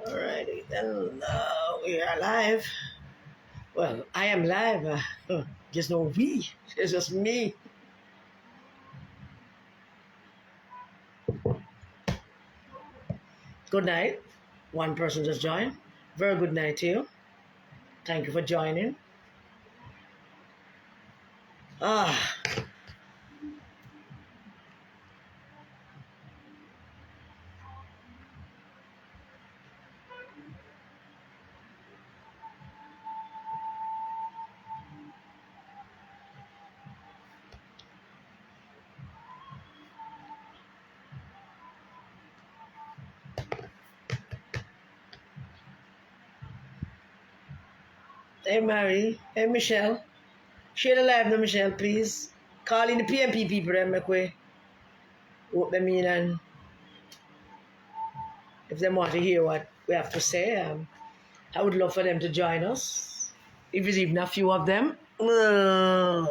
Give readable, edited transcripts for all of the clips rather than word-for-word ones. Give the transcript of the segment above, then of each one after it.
Alrighty, then we are live. Well, I am live. Just no we. It's just me. Good night. One person just joined. Very good night to you. Thank you for joining. Ah. Hey, Mary. Hey, Michelle. Share the live now, Michelle, please. Call in the PMP people, make way. What they mean, and if they want to hear what we have to say, I would love for them to join us. If it's even a few of them. Yeah.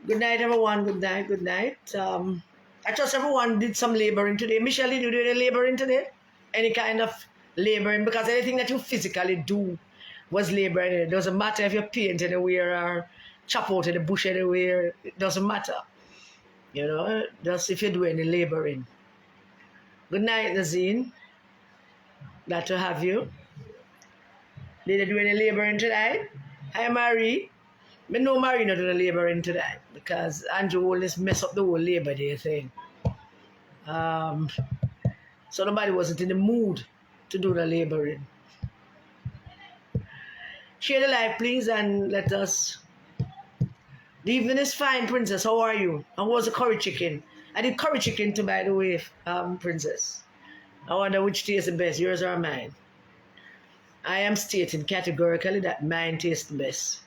Good night, everyone. Good night. Good night. I trust everyone did some laboring today. Michelle, did you do any laboring today? Any kind of laboring? Because anything that you physically do was laboring. It doesn't matter if you paint anywhere or chop out in the bush anywhere. It doesn't matter. You know, just if you do any laboring. Good night, Nazine. Glad to have you. Did you do any laboring tonight? Hi, Marie. I know Marie not doing laboring tonight because Andrew will just mess up the whole Labor Day thing. So nobody wasn't in the mood to do the laboring. Share the live, please, and let us. The evening is fine, Princess. How are you? How was the curry chicken? I did curry chicken too, by the way, Princess. I wonder which tastes the best, yours or mine. I am stating categorically that mine tastes the best.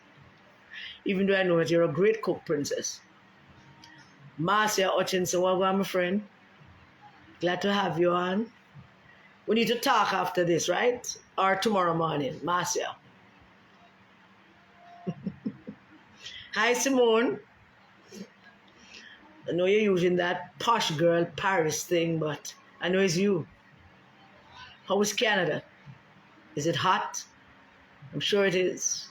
Even though I know that you're a great cook, Princess. Marcia Hutchinson, welcome, my friend. Glad to have you on. We need to talk after this, right? Or tomorrow morning, Marcia. Hi, Simone. I know you're using that posh girl Paris thing, but I know it's you. How is Canada? Is it hot? I'm sure it is.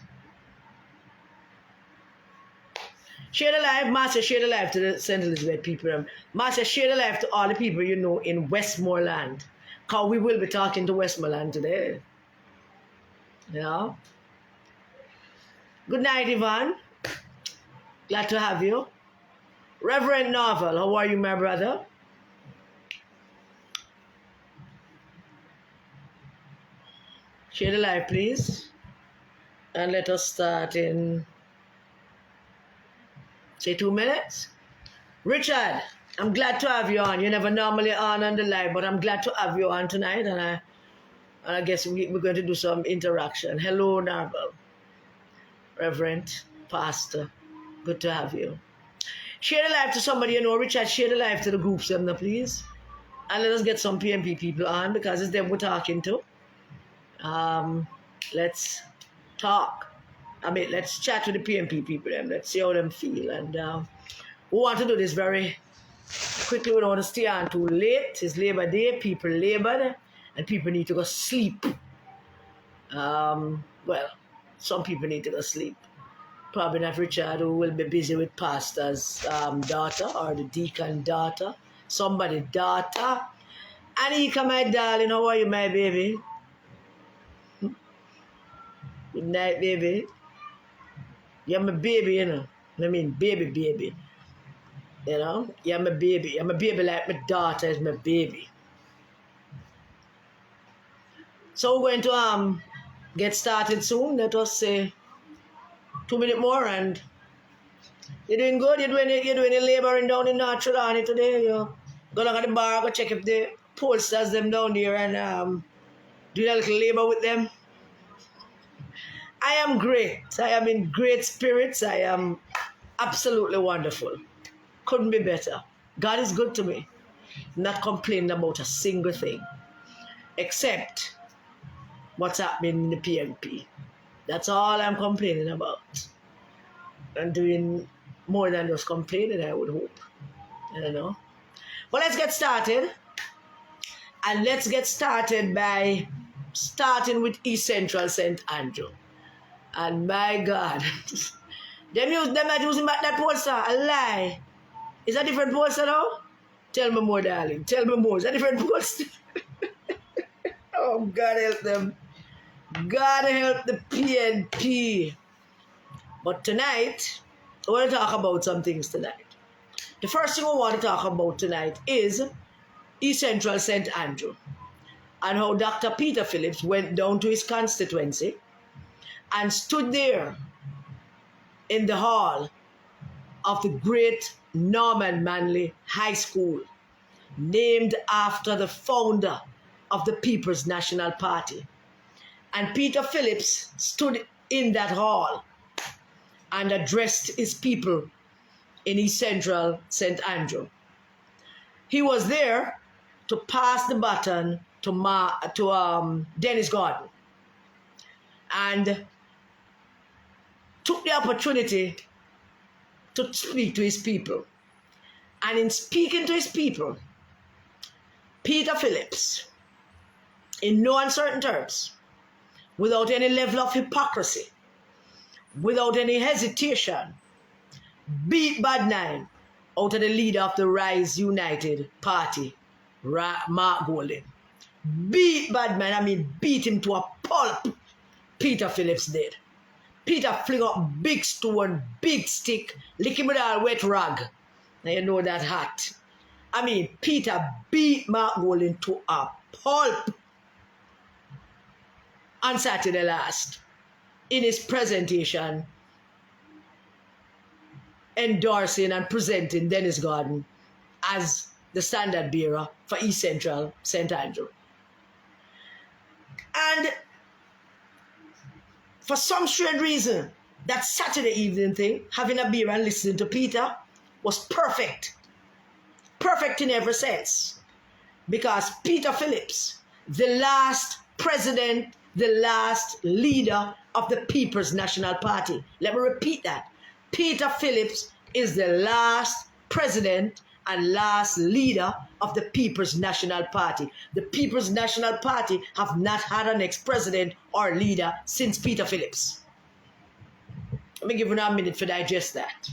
Share the live, Marcia, share the live to the St. Elizabeth people. Marcia, share the live to all the people you know in Westmoreland. Because we will be talking to Westmoreland today. Yeah. Good night, Yvonne. Glad to have you. Reverend Novel, how are you, my brother? Share the live, please. And let us start in, say, 2 minutes. Richard, I'm glad to have you on. You're never normally on the live, but I'm glad to have you on tonight. And I guess we're going to do some interaction. Hello, Narvel. Reverend, Pastor, good to have you. Share the live to somebody you know. Richard, share the live to the groups, them, please. And let us get some PMP people on because it's them we're talking to. Let's talk. Let's chat with the PMP people and let's see how them feel. And we want to do this very quickly. We don't want to stay on too late. It's Labor Day. People labored and people need to go sleep. Well, some people need to go sleep. Probably not Richard, who will be busy with pastor's daughter or the deacon daughter. Somebody's daughter. Anika, my darling, how are you, my baby? Good night, baby. You're my baby, you know. I mean, baby. You know? You're my baby. You're my baby like my daughter is my baby. So we're going to get started soon. Let us say 2 minutes more and you're doing good. You're doing laboring down in North Trelawney today. You're going to the bar, go check if the pollsters them down there and do a little labor with them. I am great. I am in great spirits. I am Absolutely wonderful. Couldn't be better. God is good to me. Not complaining about a single thing. Except what's happening in the PNP. That's all I'm complaining about. I'm doing more than just complaining, I would hope. I don't know. But let's get started. And let's get started by starting with East Central St. Andrew. And my God, them not using back that poster, a lie. Is that different poster now? Tell me more, darling. Tell me more. Is that different poster? Oh, God help them. God help the PNP. But tonight, I want to talk about some things tonight. The first thing I want to talk about tonight is East Central St. Andrew and how Dr. Peter Phillips went down to his constituency and stood there in the hall of the great Norman Manley High School, named after the founder of the People's National Party. And Peter Phillips stood in that hall and addressed his people in East Central St. Andrew. He was there to pass the baton to Dennis Gordon, and took the opportunity to speak to his people. And in speaking to his people, Peter Phillips, in no uncertain terms, without any level of hypocrisy, without any hesitation, beat Badnine out of the leader of the Rise United Party, Mark Golding. Beat Badman, beat him to a pulp. Peter Phillips did. Peter fling up big stone, big stick, lick him with a wet rag. Now you know that hat. Peter beat Mark Golding to a pulp on Saturday last in his presentation endorsing and presenting Dennis Gordon as the standard bearer for East Central St. Andrew. And for some strange reason, that Saturday evening thing, having a beer and listening to Peter, was perfect. Perfect in every sense. Because Peter Phillips, the last president, the last leader of the People's National Party. Let me repeat that. Peter Phillips is the last president and last leader of the People's National Party. The People's National Party have not had an ex-president or leader since Peter Phillips. Let me give you a minute to digest that.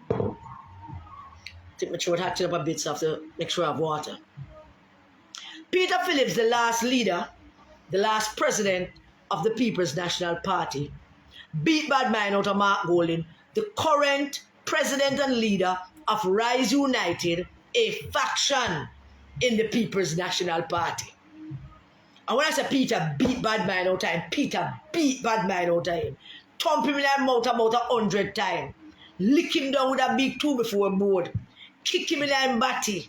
I think my throat hatching up a bit, so I have to make sure I have water. Peter Phillips, the last leader, the last president of the People's National Party, beat Badman out of Mark Golding, the current president and leader of Rise United, a faction in the People's National Party. And when I say Peter beat Badman out of him, Peter beat Badman out of him. Thump him in the mouth about 100 times. Lick him down with a big 2x4 board. Kick him in the body.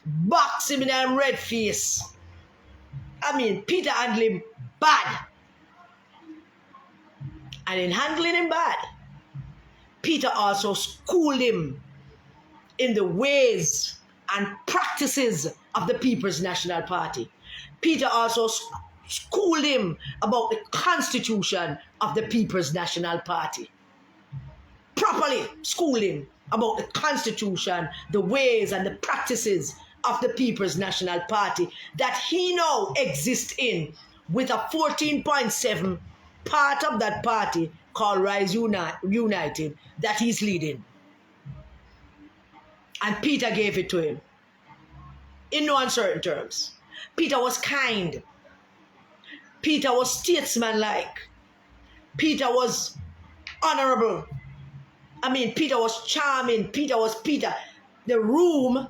Box him in the red face. Peter handled him bad. And in handling him bad, Peter also schooled him in the ways and practices of the People's National Party. Peter also schooled him about the constitution of the People's National Party. Properly schooled him about the constitution, the ways and the practices of the People's National Party that he now exists in, with a 14.7 part of that party called Rise United that he's leading. And Peter gave it to him in no uncertain terms. Peter was kind. Peter was statesmanlike. Peter was honorable. Peter was charming. Peter was Peter. The room,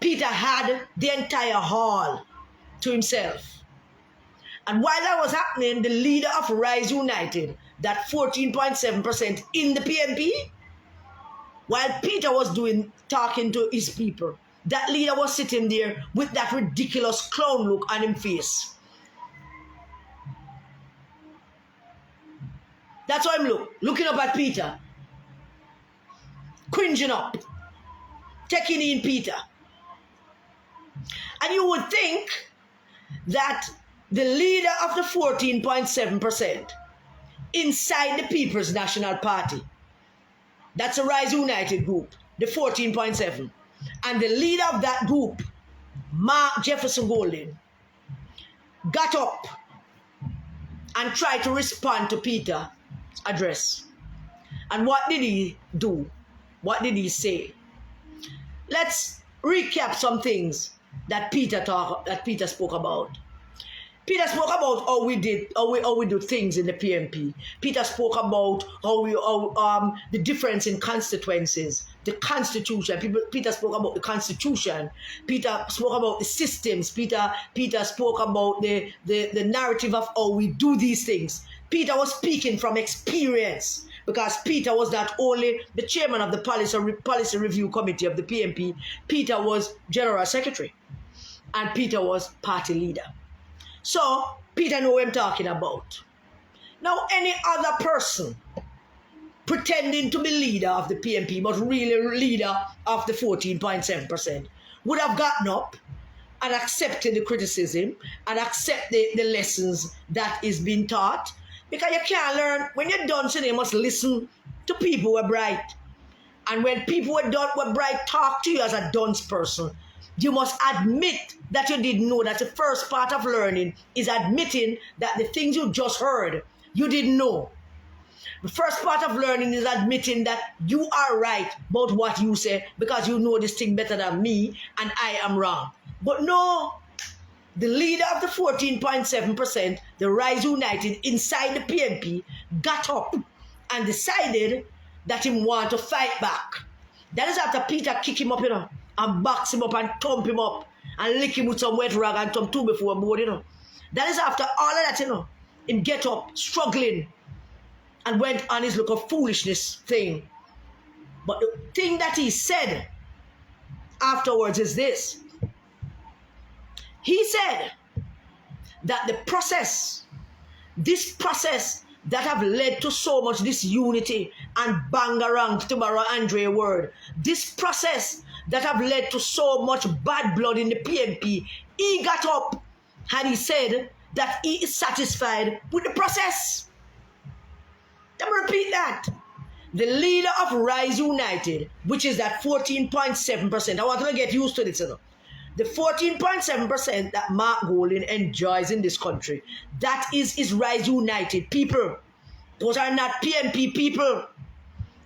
Peter had the entire hall to himself. And while that was happening, the leader of Rise United, that 14.7% in the PNP, while Peter was talking to his people, that leader was sitting there with that ridiculous clown look on his face. That's why I'm looking up at Peter. Cringing up. Taking in Peter. And you would think that the leader of the 14.7% inside the People's National Party, that's a Rise United group, the 14.7, and the leader of that group, Mark Jefferson Golding, got up and tried to respond to Peter's address. And what did he do? What did he say? Let's recap some things that Peter spoke about. Peter spoke about how we do things in the PNP. Peter spoke about the difference in constituencies, the Constitution. Peter spoke about the Constitution. Peter spoke about the systems. Peter spoke about the narrative of how we do these things. Peter was speaking from experience, because Peter was not only the chairman of the policy review committee of the PNP. Peter was general secretary, and Peter was party leader. So, Peter knows what I'm talking about. Now, any other person pretending to be leader of the PNP, but really leader of the 14.7%, would have gotten up and accepted the criticism and accept the lessons that is being taught. Because you can't learn. When you're done, so you must listen to people who are bright. And when people who are bright talk to you as a dunce person, you must admit that you didn't know. That the first part of learning is admitting that the things you just heard, you didn't know. The first part of learning is admitting that you are right about what you say, because you know this thing better than me and I am wrong. But no, the leader of the 14.7%, the Rise United inside the PNP, got up and decided that he want to fight back. That is after Peter kick him up, and box him up and thump him up and lick him with some wet rag and thump two before a board, That is after all of that, him get up, struggling, and went on his little foolishness thing. But the thing that he said afterwards is this. He said that this process that have led to so much disunity and bangarang, to borrow Andre word, this process that have led to so much bad blood in the PNP, he got up and he said that he is satisfied with the process. Let me repeat that. The leader of Rise United, which is that 14.7%, I want you to get used to this, The 14.7% that Mark Golding enjoys in this country, that is Rise United people. Those are not PNP people.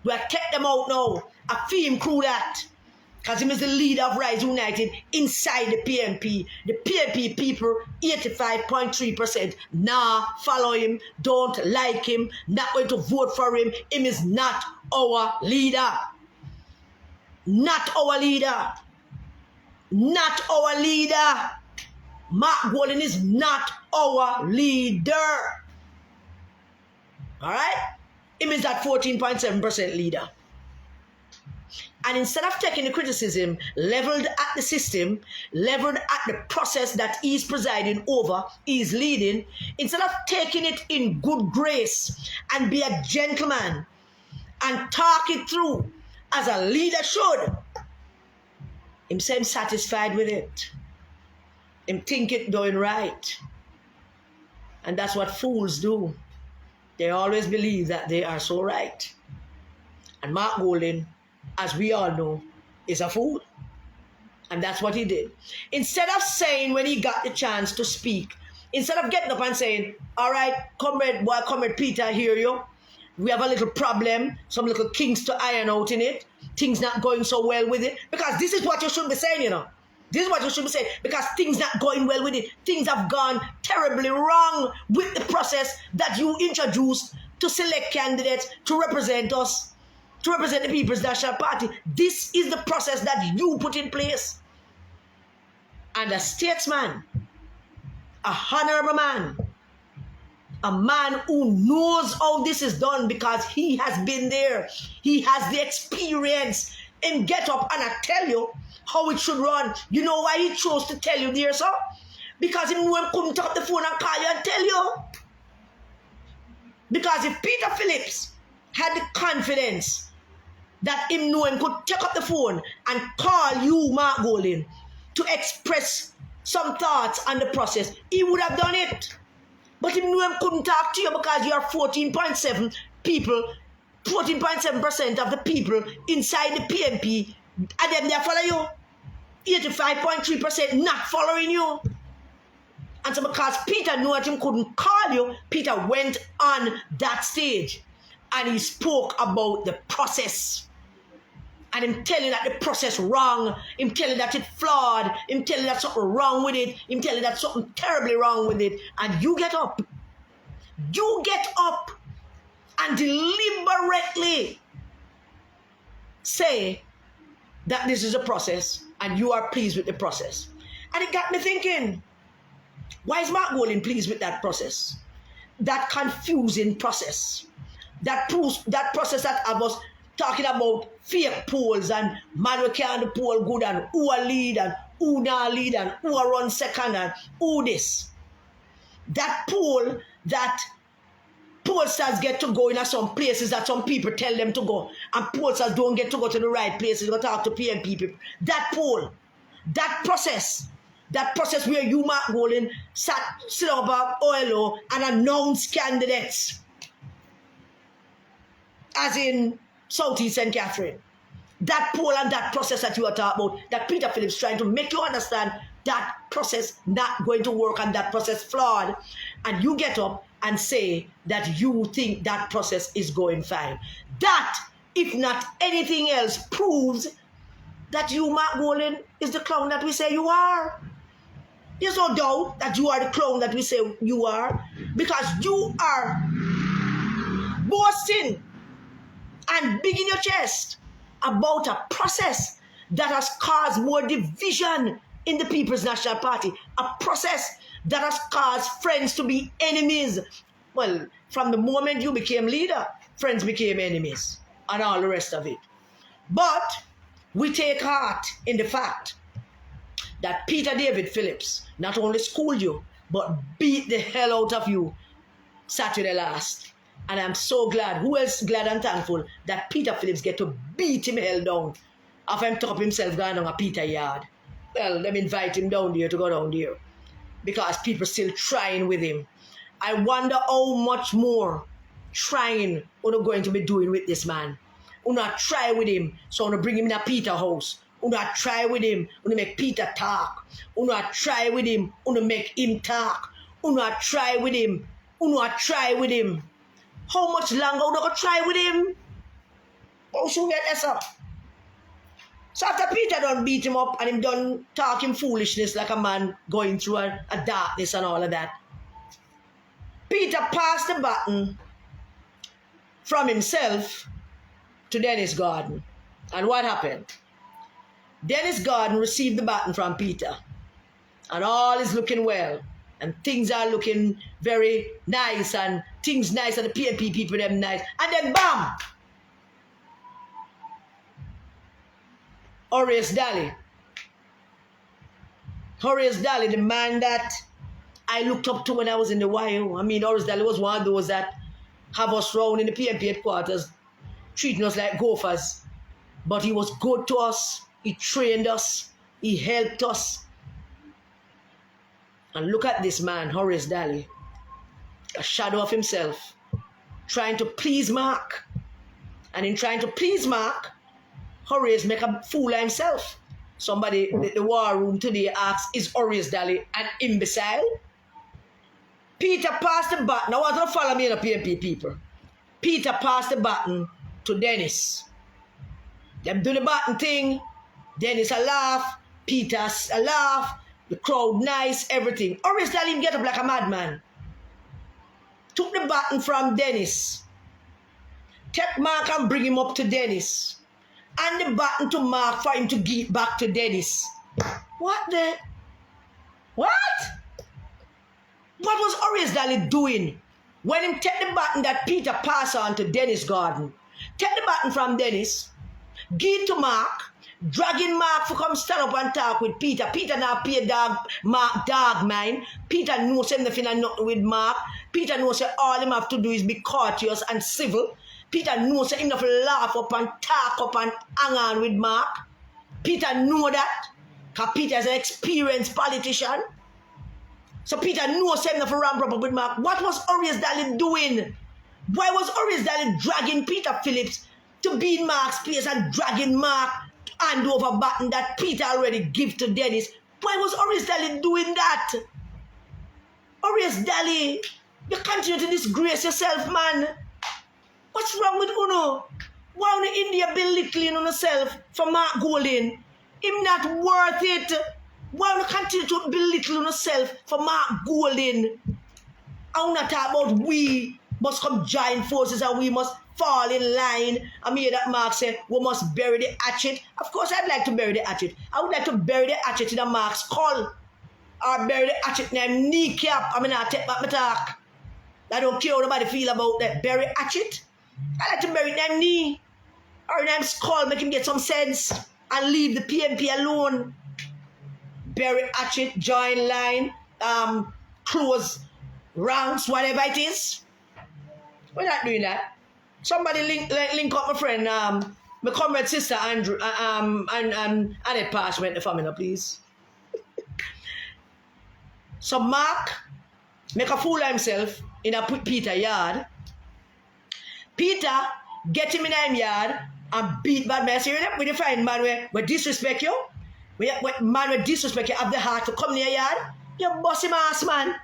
We have kept them out now. I feel him through that. Because he is the leader of Rise United inside the PNP. The PNP people, 85.3%, follow him, don't like him, not going to vote for him. Him is not our leader. Not our leader. Not our leader. Mark Golding is not our leader. Alright? Him is that 14.7% leader. And instead of taking the criticism leveled at the system, leveled at the process that he's presiding over, he's leading, instead of taking it in good grace and be a gentleman and talk it through as a leader should, him say him satisfied with it. Him think it doing right. And that's what fools do. They always believe that they are so right. And Mark Golding, as we all know, is a fool. And that's what he did. Instead of saying when he got the chance to speak, instead of getting up and saying, all right, comrade Peter, I hear you. We have a little problem, some little kinks to iron out in it. Things not going so well with it. Because this is what you should be saying, This is what you should be saying. Because things not going well with it. Things have gone terribly wrong with the process that you introduced to select candidates to represent us, to represent the People's National Party. This is the process that you put in place. And a statesman, a honorable man, a man who knows how this is done because he has been there. He has the experience. And get up and I tell you how it should run. You know why he chose to tell you there, sir? Because he knew him couldn't talk the phone and call you and tell you. Because if Peter Phillips had the confidence that him know him could take up the phone and call you, Mark Golding, to express some thoughts on the process, he would have done it. But him know him couldn't talk to you because you are 14.7 people, 14.7% of the people inside the PNP, and then they follow you. 85.3% not following you. And so because Peter knew that him couldn't call you, Peter went on that stage and he spoke about the process. And him telling that the process wrong, him telling that it's flawed, him telling that something wrong with it, him telling that something terribly wrong with it. And you get up. You get up and deliberately say that this is a process and you are pleased with the process. And it got me thinking, why is Mark Golding pleased with that process? That confusing process. That process that I was talking about fake polls and man we can't do poll good and who a lead and who not lead and who a run second and who this. That poll that pollsters get to go in some places that some people tell them to go and pollsters don't get to go to the right places to talk to PNP people. That poll, that process where you, Mark Golding, sit up about OLO and announce candidates, as in Southeast St. Catherine. That poll and that process that you are talking about, that Peter Phillips trying to make you understand that process not going to work and that process flawed, and you get up and say that you think that process is going fine. That, if not anything else, proves that you, Mark Golding, is the clown that we say you are. There's no doubt that you are the clown that we say you are, because you are boasting and big in your chest about a process that has caused more division in the People's National Party, a process that has caused friends to be enemies. Well, from the moment you became leader, friends became enemies and all the rest of it. But we take heart in the fact that Peter David Phillips not only schooled you, but beat the hell out of you Saturday last. And I'm so glad, who else glad and thankful that Peter Phillips get to beat him hell down after him took up himself going down a Peter yard. Well, let me invite him down there to go down there, because people still trying with him. I wonder how much more trying we're going to be doing with this man. We're not try with him, so I'm going to bring him in a Peter house. We're not try with him, we're going to make Peter talk. We're not try with him, we're going to make him talk. We're not try with him, we're not try with him. How much longer we're going to try with him? How soon get this up? So after Peter done beat him up and him done talking foolishness like a man going through a darkness and all of that, Peter passed the baton from himself to Dennis Gordon. And what happened? Dennis Gordon received the baton from Peter. And all is looking well. And things are looking very nice. And things nice and the PNP people them nice. And then bam! Horace Daly, the man that I looked up to when I was in the YO. I mean, Horace Daly was one of those that have us round in the PNP headquarters, treating us like gophers. But he was good to us. He trained us. He helped us. And look at this man, Horace Daly, a shadow of himself, trying to please Mark. And in trying to please Mark, Horace make a fool of himself. Somebody in the war room today asks, is Horace Daly an imbecile? Peter passed the baton. Now, don't follow me in the PNP people. Peter passed the baton to Dennis. Them do the baton thing. Dennis a laugh. Peter's a laugh. The crowd nice, everything. Horace Daly get up like a madman. Took the baton from Dennis. Take Mark and bring him up to Dennis. And the baton to Mark for him to give back to Dennis. What the? What? What was Horace Daly doing when him take the baton that Peter passed on to Dennis Gordon? Take the baton from Dennis, give it to Mark, dragging Mark for come stand up and talk with Peter. Peter now pay Mark dog mind. Peter knows him nothing and nothing with Mark. Peter knows that all him have to do is be courteous and civil. Peter knows that him have to laugh up and talk up and hang on with Mark. Peter know that. Because Peter is an experienced politician. So Peter knows him have to ramp up with Mark. What was Orius Daly doing? Why was Orius Daly dragging Peter Phillips to be in Mark's place and dragging Mark to hand over button that Peter already give to Dennis? Why was Orius Daly doing that? Orius Daly, you continue to disgrace yourself, man. What's wrong with Uno? Why on India belittling on yourself for Mark Golding? Him not worth it. Why on continue to belittle on yourself for Mark Golding? I want to talk about we must come join forces and we must fall in line. I mean that Mark said we must bury the hatchet. Of course I'd like to bury the hatchet. I would like to bury the hatchet in a Mark's skull. Or bury the hatchet in a kneecap. I mean I take back my talk. I don't care what nobody feel about that. Bury hatchet. I like to bury them knee. Or them skull, make him get some sense. And leave the PMP alone. Bury hatchet, join line, close ranks, whatever it is. We're not doing that. Somebody link up my friend, my comrade sister Andrew, and Annette Pash went the family, please. So Mark make a fool of himself in a Peter yard. Peter get him in him yard and beat bad man. So we define man we disrespect you. Man we disrespect you have the heart to come near yard. You bust him ass, man.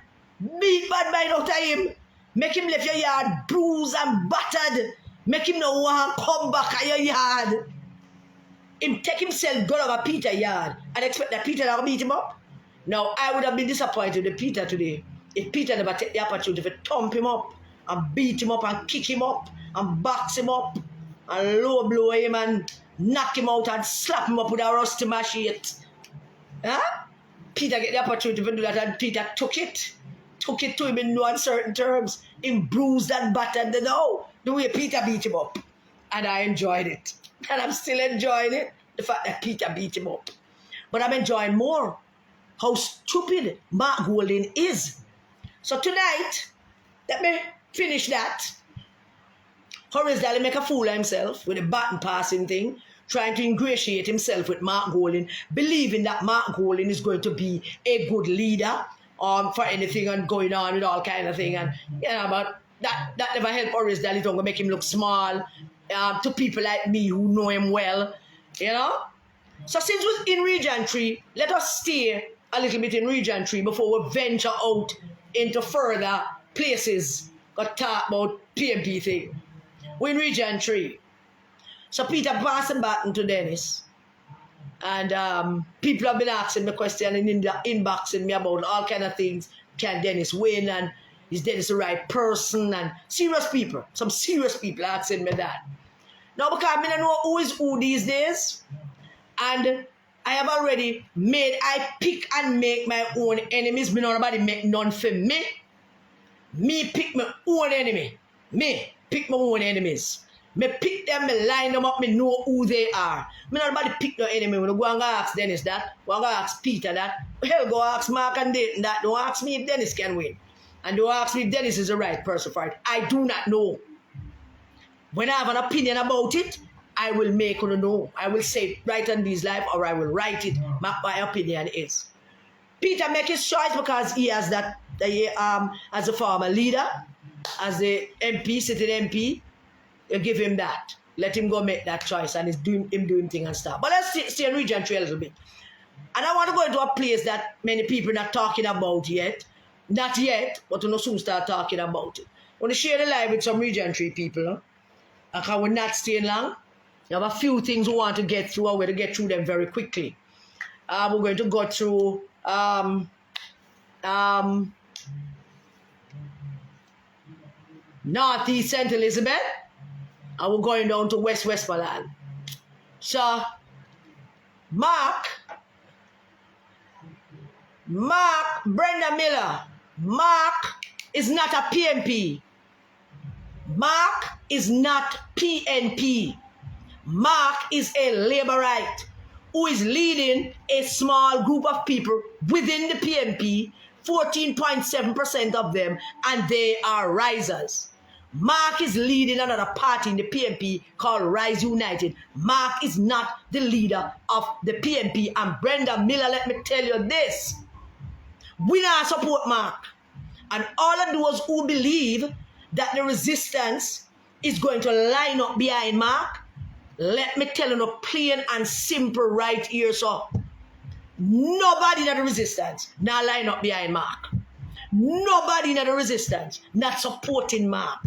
Beat bad man out of him. Make him left your yard bruised and battered. Make him no want come back at your yard. Him take himself go over Peter yard and expect that Peter will beat him up. Now I would have been disappointed with Peter today if Peter never take the opportunity to thump him up and beat him up and kick him up and box him up and low blow him and knock him out and slap him up with a rusty machete. Huh? Peter get the opportunity to do that and Peter took it. Took it to him in no uncertain terms. Him bruised and battered the way Peter beat him up. And I enjoyed it. And I'm still enjoying it. The fact that Peter beat him up. But I'm enjoying more how stupid Mark Golding is. So tonight, let me finish that. Orius Daly make a fool of himself with a button passing thing, trying to ingratiate himself with Mark Golding, believing that Mark Golding is going to be a good leader for anything and going on with all kind of thing. And but that never helped Orius Daly. Don't make him look small to people like me who know him well. So since we're in Region 3, let us stay a little bit in Region 3 before we venture out into further places got talk about PMP thing. We're in Region 3. So Peter passed the baton to Dennis. And people have been asking me questions and inboxing me about all kind of things. Can Dennis win? And is Dennis the right person? And serious people, some serious people asking me that. Now because I don't know who is who these days. And I have already I pick and make my own enemies. Me nobody make none for me. Me pick my own enemy. Me pick my own enemies. Me pick them, me line them up, me know who they are. Me nobody pick no enemy. When I go and ask Dennis that, go and ask Peter that, hell go ask Mark and Dayton that. Don't ask me if Dennis can win. And don't ask me if Dennis is the right person for it. I do not know. When I have an opinion about it, I will make you know. I will say it right on these live or I will write it. My opinion is. Peter make his choice because he has that as a former leader, as the MP, sitting MP, you give him that. Let him go make that choice and he's doing things and stuff. But let's stay in Region 3 a little bit. And I want to go into a place that many people are not talking about yet. Not yet, but we'll soon start talking about it. I want to share the live with some Region 3 people. Huh? Because we're not staying long. We have a few things we want to get through and we're going to get through them very quickly. We're going to go through Northeast St. Elizabeth. And we're going down to Westmoreland. So, Mark, Brenda Miller, Mark is not a PMP. Mark is not PNP. Mark is a Labourite. who is leading a small group of people within the PNP, 14.7% of them, and they are risers. Mark is leading another party in the PNP called Rise United. Mark is not the leader of the PNP. And Brenda Miller, let me tell you this. We not support Mark. And all of those who believe that the resistance is going to line up behind Mark, let me tell you no plain and simple right here, so nobody in the resistance not line up behind Mark. Nobody in the resistance not supporting Mark.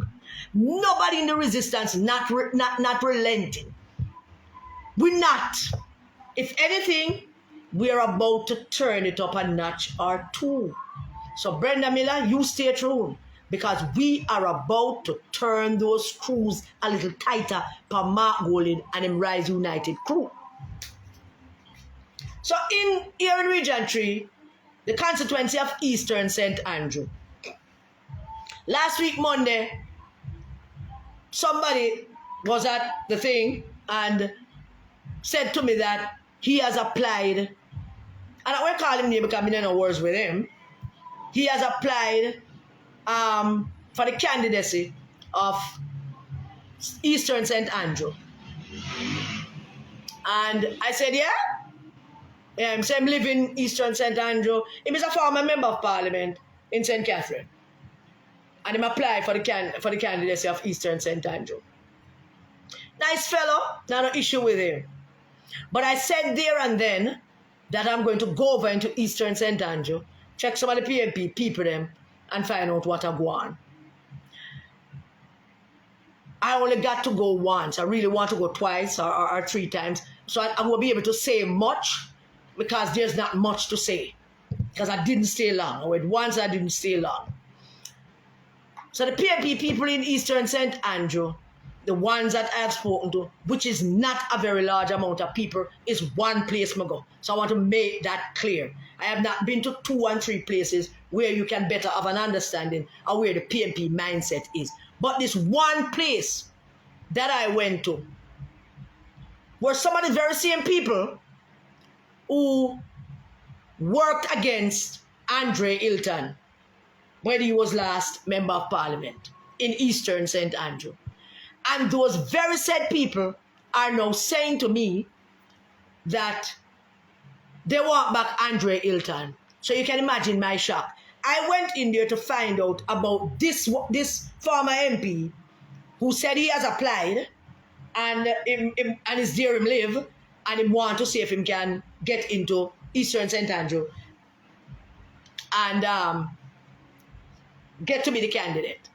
Nobody in the resistance not relenting. We're not. If anything, we are about to turn it up a notch or two. So Brenda Miller, you stay true, because we are about to turn those screws a little tighter for Mark Golding and him Rise United crew. So here in Region 3, the constituency of Eastern St. Andrew. Last week, Monday, somebody was at the thing and said to me that he has applied, and I won't call him name because I'm in no words with him. He has applied for the candidacy of Eastern St. Andrew. And I said, yeah. So I'm living in Eastern St. Andrew. He is a former member of parliament in St. Catherine. And he applied for the candidacy of Eastern St. Andrew. Nice fellow, no issue with him. But I said there and then that I'm going to go over into Eastern St. Andrew, check some of the PNP people them, and find out what I go on. I only got to go once. I really want to go twice or 3 times. So I won't be able to say much because there's not much to say. Because I didn't stay long. I went once, I didn't stay long. So the PNP people in Eastern St. Andrew, the ones that I've spoken to, which is not a very large amount of people, is one place I go. So I want to make that clear. I have not been to 2 and 3 places where you can better have an understanding of where the PNP mindset is. But this one place that I went to were some of the very same people who worked against Andre Hilton when he was last member of parliament in Eastern St. Andrew. And those very said people are now saying to me that they want back Andre Hilton. So you can imagine my shock. I went in there to find out about this former MP who said he has applied and is there him live and him want to see if him can get into Eastern St. Andrew and get to be the candidate.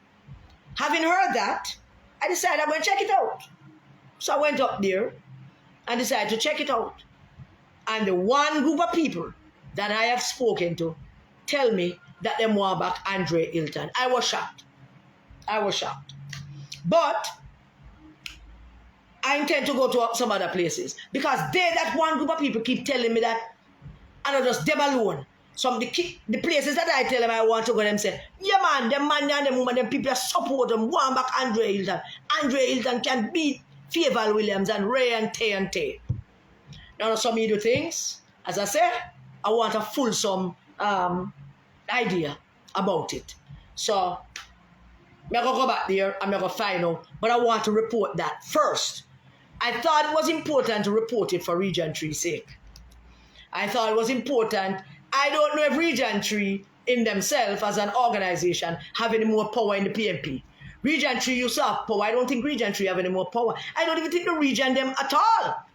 Having heard that, I decided I'm going to check it out. So I went up there and decided to check it out. And the one group of people that I have spoken to tell me that they want back Andre Hilton. I was shocked. But I intend to go to some other places because that one group of people keep telling me that and I just them alone. Some the places that I tell them I want to go, them say, yeah man, them man and them woman, them people that support them, want back Andre Hilton. Andre Hilton can beat Favour Williams and Ray and Tay and Tay. Now some of you do things, as I say, I want a fulsome idea about it. So I'm going to go back there and I'm going to find out, but I want to report that first. I thought it was important to report it for Region 3's sake. I thought it was important. I don't know if Region 3 in themselves as an organization have any more power in the PNP. Region 3 used to have power. I don't think Region 3 have any more power. I don't even think the region them at all.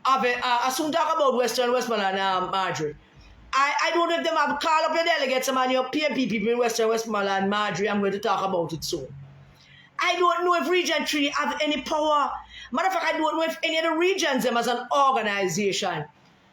I soon talk about Westmoreland, Marjorie. I don't know if them have call up your delegates and your PNP people in Westmoreland, Marjorie. I'm going to talk about it soon. I don't know if Region 3 have any power. Matter of fact, I don't know if any of the regions them as an organization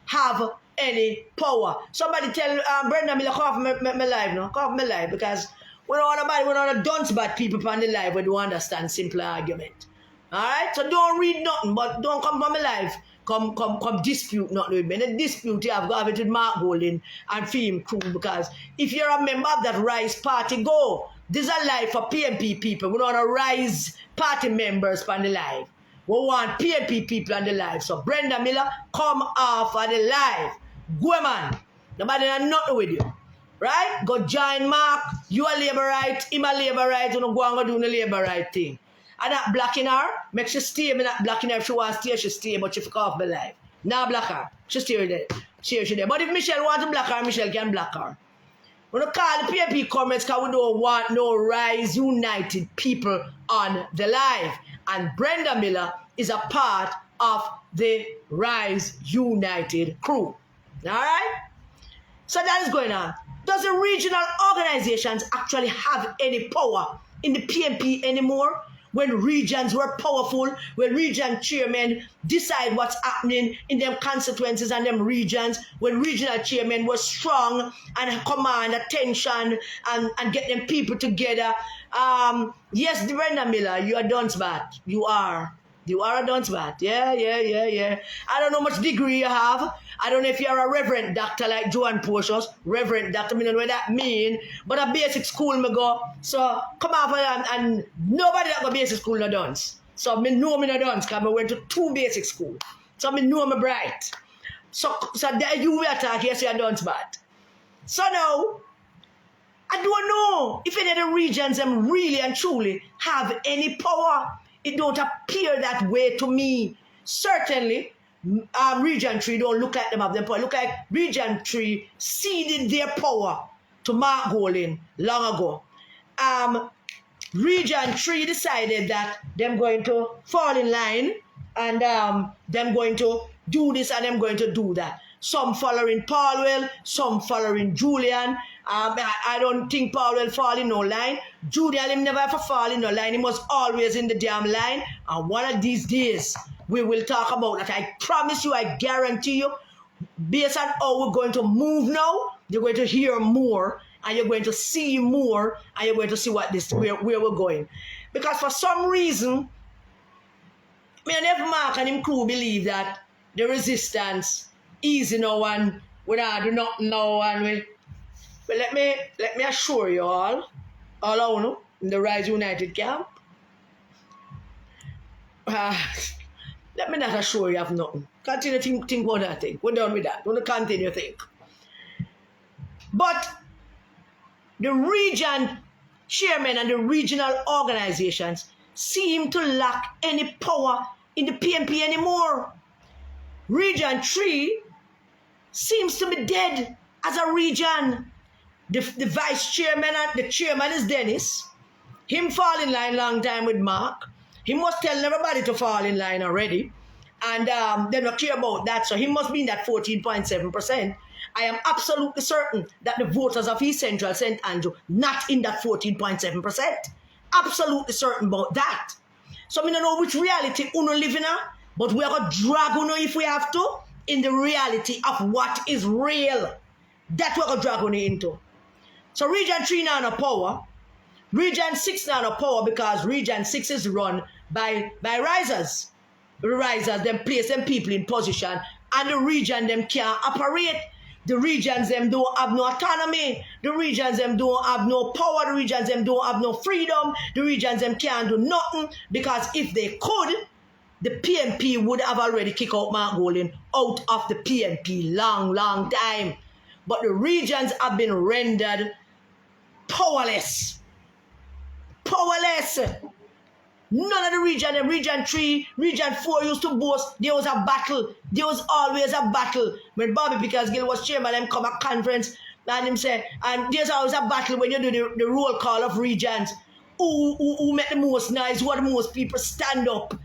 have any power. Somebody tell Brenda Miller, call off my live now. Call off my live because we don't want to dunce bad people on the live. We don't understand simple argument. Alright? So don't read nothing, but don't come from my live. Come dispute nothing with me. The dispute you have got with Mark Golding and Film Crew because if you're a member of that Rise Party, go. This is a live for PNP people. We don't want to Rise Party members on the live. We want PNP people on the live. So Brenda Miller, come off of the live. Go man. Nobody has nothing with you. Right? Go join Mark. You a labor right. Him a labor right. You don't go and do the labor right thing. And that blocking her, make she stay. Me not blocking her. If she wants to stay, she stay. But she fuck off the live. Now block her. She stay there. She there. But if Michelle wants to block her, Michelle can block her. We don't call the PNP comments because we don't want no Rise United people on the live. And Brenda Miller is a part of the Rise United crew. Alright? So that is going on. Does the regional organizations actually have any power in the PNP anymore? When regions were powerful, when region chairmen decide what's happening in them constituencies and them regions, when regional chairmen were strong and command attention and get them people together. Yes, Brenda Miller, you are dunce bat. You are a dunce bat. Yeah. I don't know how much degree you have. I don't know if you're a reverend doctor like Joan Portius. Reverend doctor, I don't know what that mean. But a basic school me go. So come off and nobody that go basic school no dance. So me know me no dance because I went to 2 basic school. So me know me bright. So there you will attack, yes, you're dance bad. So now, I don't know if any of the regions them really and truly have any power. It don't appear that way to me. Certainly, Region 3 don't look like them have them power. Look like Region 3 ceded their power to Mark Golding long ago. Region 3 decided that them going to fall in line and them going to do this and them going to do that. Some following Paulwell, some following Julian. I don't think Paul will fall in no line. Julian, him never ever fall in no line. He was always in the damn line. And one of these days, we will talk about that. I promise you, I guarantee you, based on how we're going to move now, you're going to hear more, and you're going to see more, and you're going to see where we're going. Because for some reason, me and F. Mark and him crew believe that the resistance easy now and we don't do nothing now and we. But let me assure you all I know, in the Rise United camp, let me not assure you of nothing. Continue to think what I think. We're done with that. We're going to continue to think. But the region chairmen and the regional organizations seem to lack any power in the PNP anymore. Region 3 seems to be dead as a region. The vice chairman and the chairman is Dennis. Him fall in line long time with Mark. He must tell everybody to fall in line already. And they don't care about that. So he must be in that 14.7%. I am absolutely certain that the voters of East Central St. Andrew not in that 14.7%. Absolutely certain about that. So I don't know which reality Uno live in, but we are going to drag Uno if we have to in the reality of what is real. That's what we're going to drag Uno into. So Region 3 now no power. Region 6 now no power because Region 6 is run by risers. The risers, them place them people in position and the region them can't operate. The regions them don't have no autonomy. The regions them don't have no power. The regions them don't have no freedom. The regions them can't do nothing because if they could, the PNP would have already kicked out Mark Golding out of the PNP long time. But the regions have been rendered powerless. Powerless. None of the region, Region 3, Region 4 used to boast there was a battle. There was always a battle. When Bobby Pickersgill was chairman, them come at conference and him say, and there's always a battle when you do the roll call of regions. Who make the most noise, who are the most people stand up.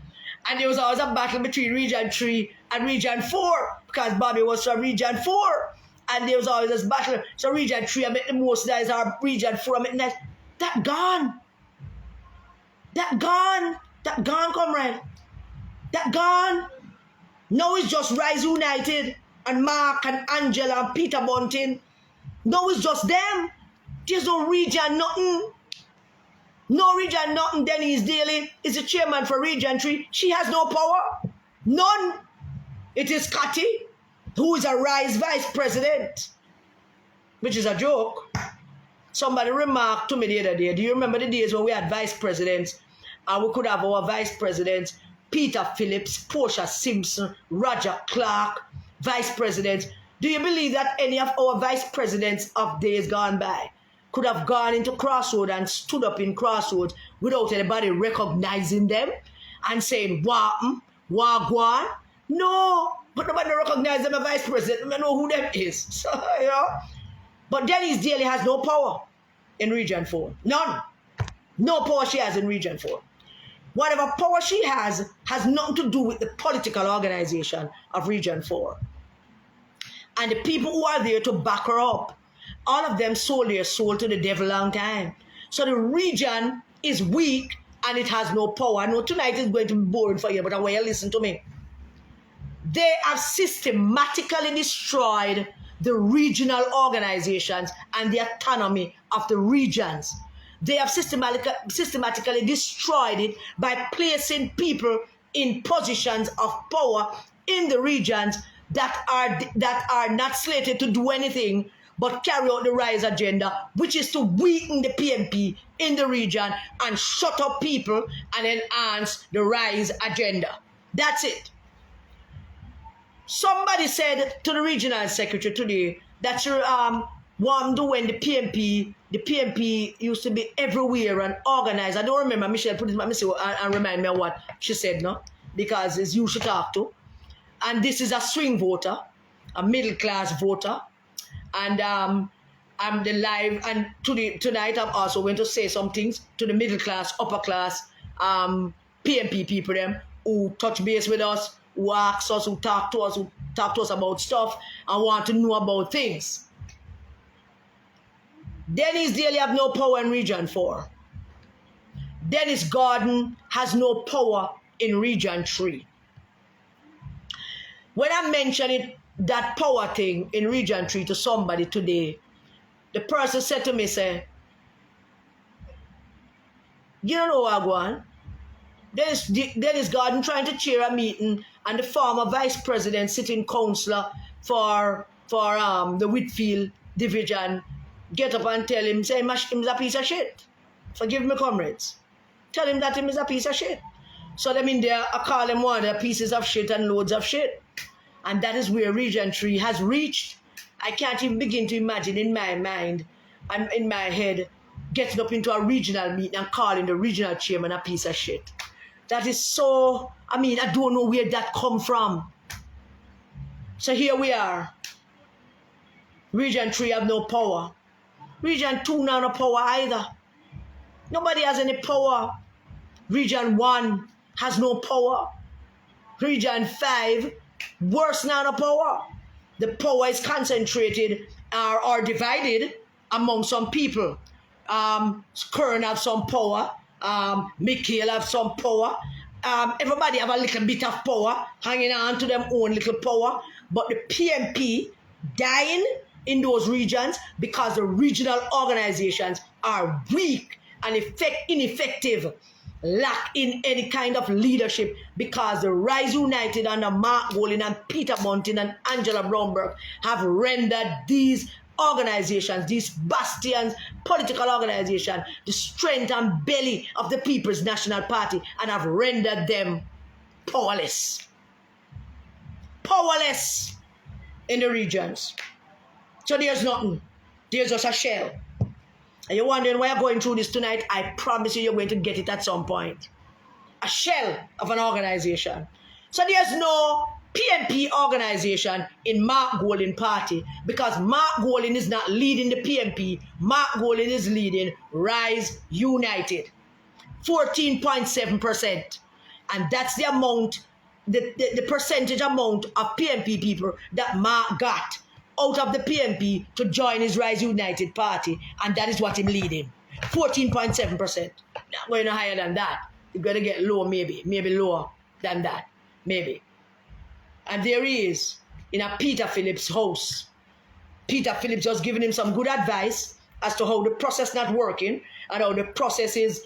And there was always a battle between Region 3 and Region 4 because Bobby was from Region 4. And there was always this battle. So Region 3 I make the most noise or Region 4 I make the noise. That gone. That gone, comrade. That gone. Now it's just Rise United and Mark and Angela and Peter Bunting. Now it's just them. There's no region, nothing. No region, nothing. Denise Daly is the chairman for Region 3. She has no power. None. It is Cathy, who is a Rise vice president, which is a joke. Somebody remarked to me the other day, do you remember the days when we had vice presidents and we could have our vice presidents Peter Phillips, Portia Simpson, Roger Clark, vice presidents. Do you believe that any of our vice presidents of days gone by could have gone into Crossroads and stood up in Crossroads without anybody recognizing them and saying, Wagwan? No, but nobody recognize them as vice president. I know who them is. So, you know. But Denise Daly has no power in Region 4. None. No power she has in Region 4. Whatever power she has nothing to do with the political organization of Region 4. And the people who are there to back her up, all of them sold their soul to the devil long time. So the region is weak and it has no power. I know tonight is going to be boring for you, but I want you to listen to me. They have systematically destroyed the regional organizations and the autonomy of the regions. They have systematically destroyed it by placing people in positions of power in the regions that are not slated to do anything but carry out the RISE agenda, which is to weaken the PMP in the region and shut up people and enhance the RISE agenda. That's it. Somebody said to the regional secretary today that she wonder when the PMP used to be everywhere and organized. I don't remember. Michelle put it and remind me of what she said, no? Because it's you should talk to. And this is a swing voter, a middle class voter. And I'm the live, and tonight I'm also going to say some things to the middle class, upper class, PMP people, them who touch base with us, who ask us, who talk to us about stuff and want to know about things. Dennis Daly have no power in Region 4. Dennis Gordon has no power in Region 3. When I mentioned that power thing in Region 3 to somebody today, the person said to me, say, you don't know what I want. Dennis Gordon trying to chair a meeting and the former vice president sitting councillor for the Whitfield division get up and tell him, say him is a piece of shit. Forgive me, comrades. Tell him that him is a piece of shit. So them in there, I call them one of the pieces of shit and loads of shit. And that is where Region 3 has reached. I can't even begin to imagine in my mind and in my head getting up into a regional meeting and calling the regional chairman a piece of shit. That is so, I don't know where that come from. So here we are. Region 3 have no power. Region 2 now no power either. Nobody has any power. Region 1 has no power. Region 5, worse now no power. The power is concentrated or divided among some people. Kern have some power. Mikhail have some power. Everybody have a little bit of power, hanging on to them own little power. But the PMP dying in those regions because the regional organizations are weak and ineffective, lack in any kind of leadership, because the Rise United under Mark Golding and Peter Bunting and Angela Brownberg have rendered these organizations, these bastions, political organizations, the strength and belly of the People's National Party, and have rendered them powerless. Powerless in the regions. So there's nothing. There's just a shell. And you're wondering why I'm going through this tonight? I promise you're going to get it at some point. A shell of an organization. So there's no PMP organization in Mark Golding party, because Mark Golding is not leading the PMP. Mark Golding is leading Rise United. 14.7%. And that's the amount, the percentage amount of PMP people that Mark got out of the PMP to join his Rise United party, and that is what he's leading. 14.7%. Not going no higher than that. You're going to get low, maybe lower than that, maybe. And there he is in a Peter Phillips house. Peter Phillips just giving him some good advice as to how the process not working and how the process is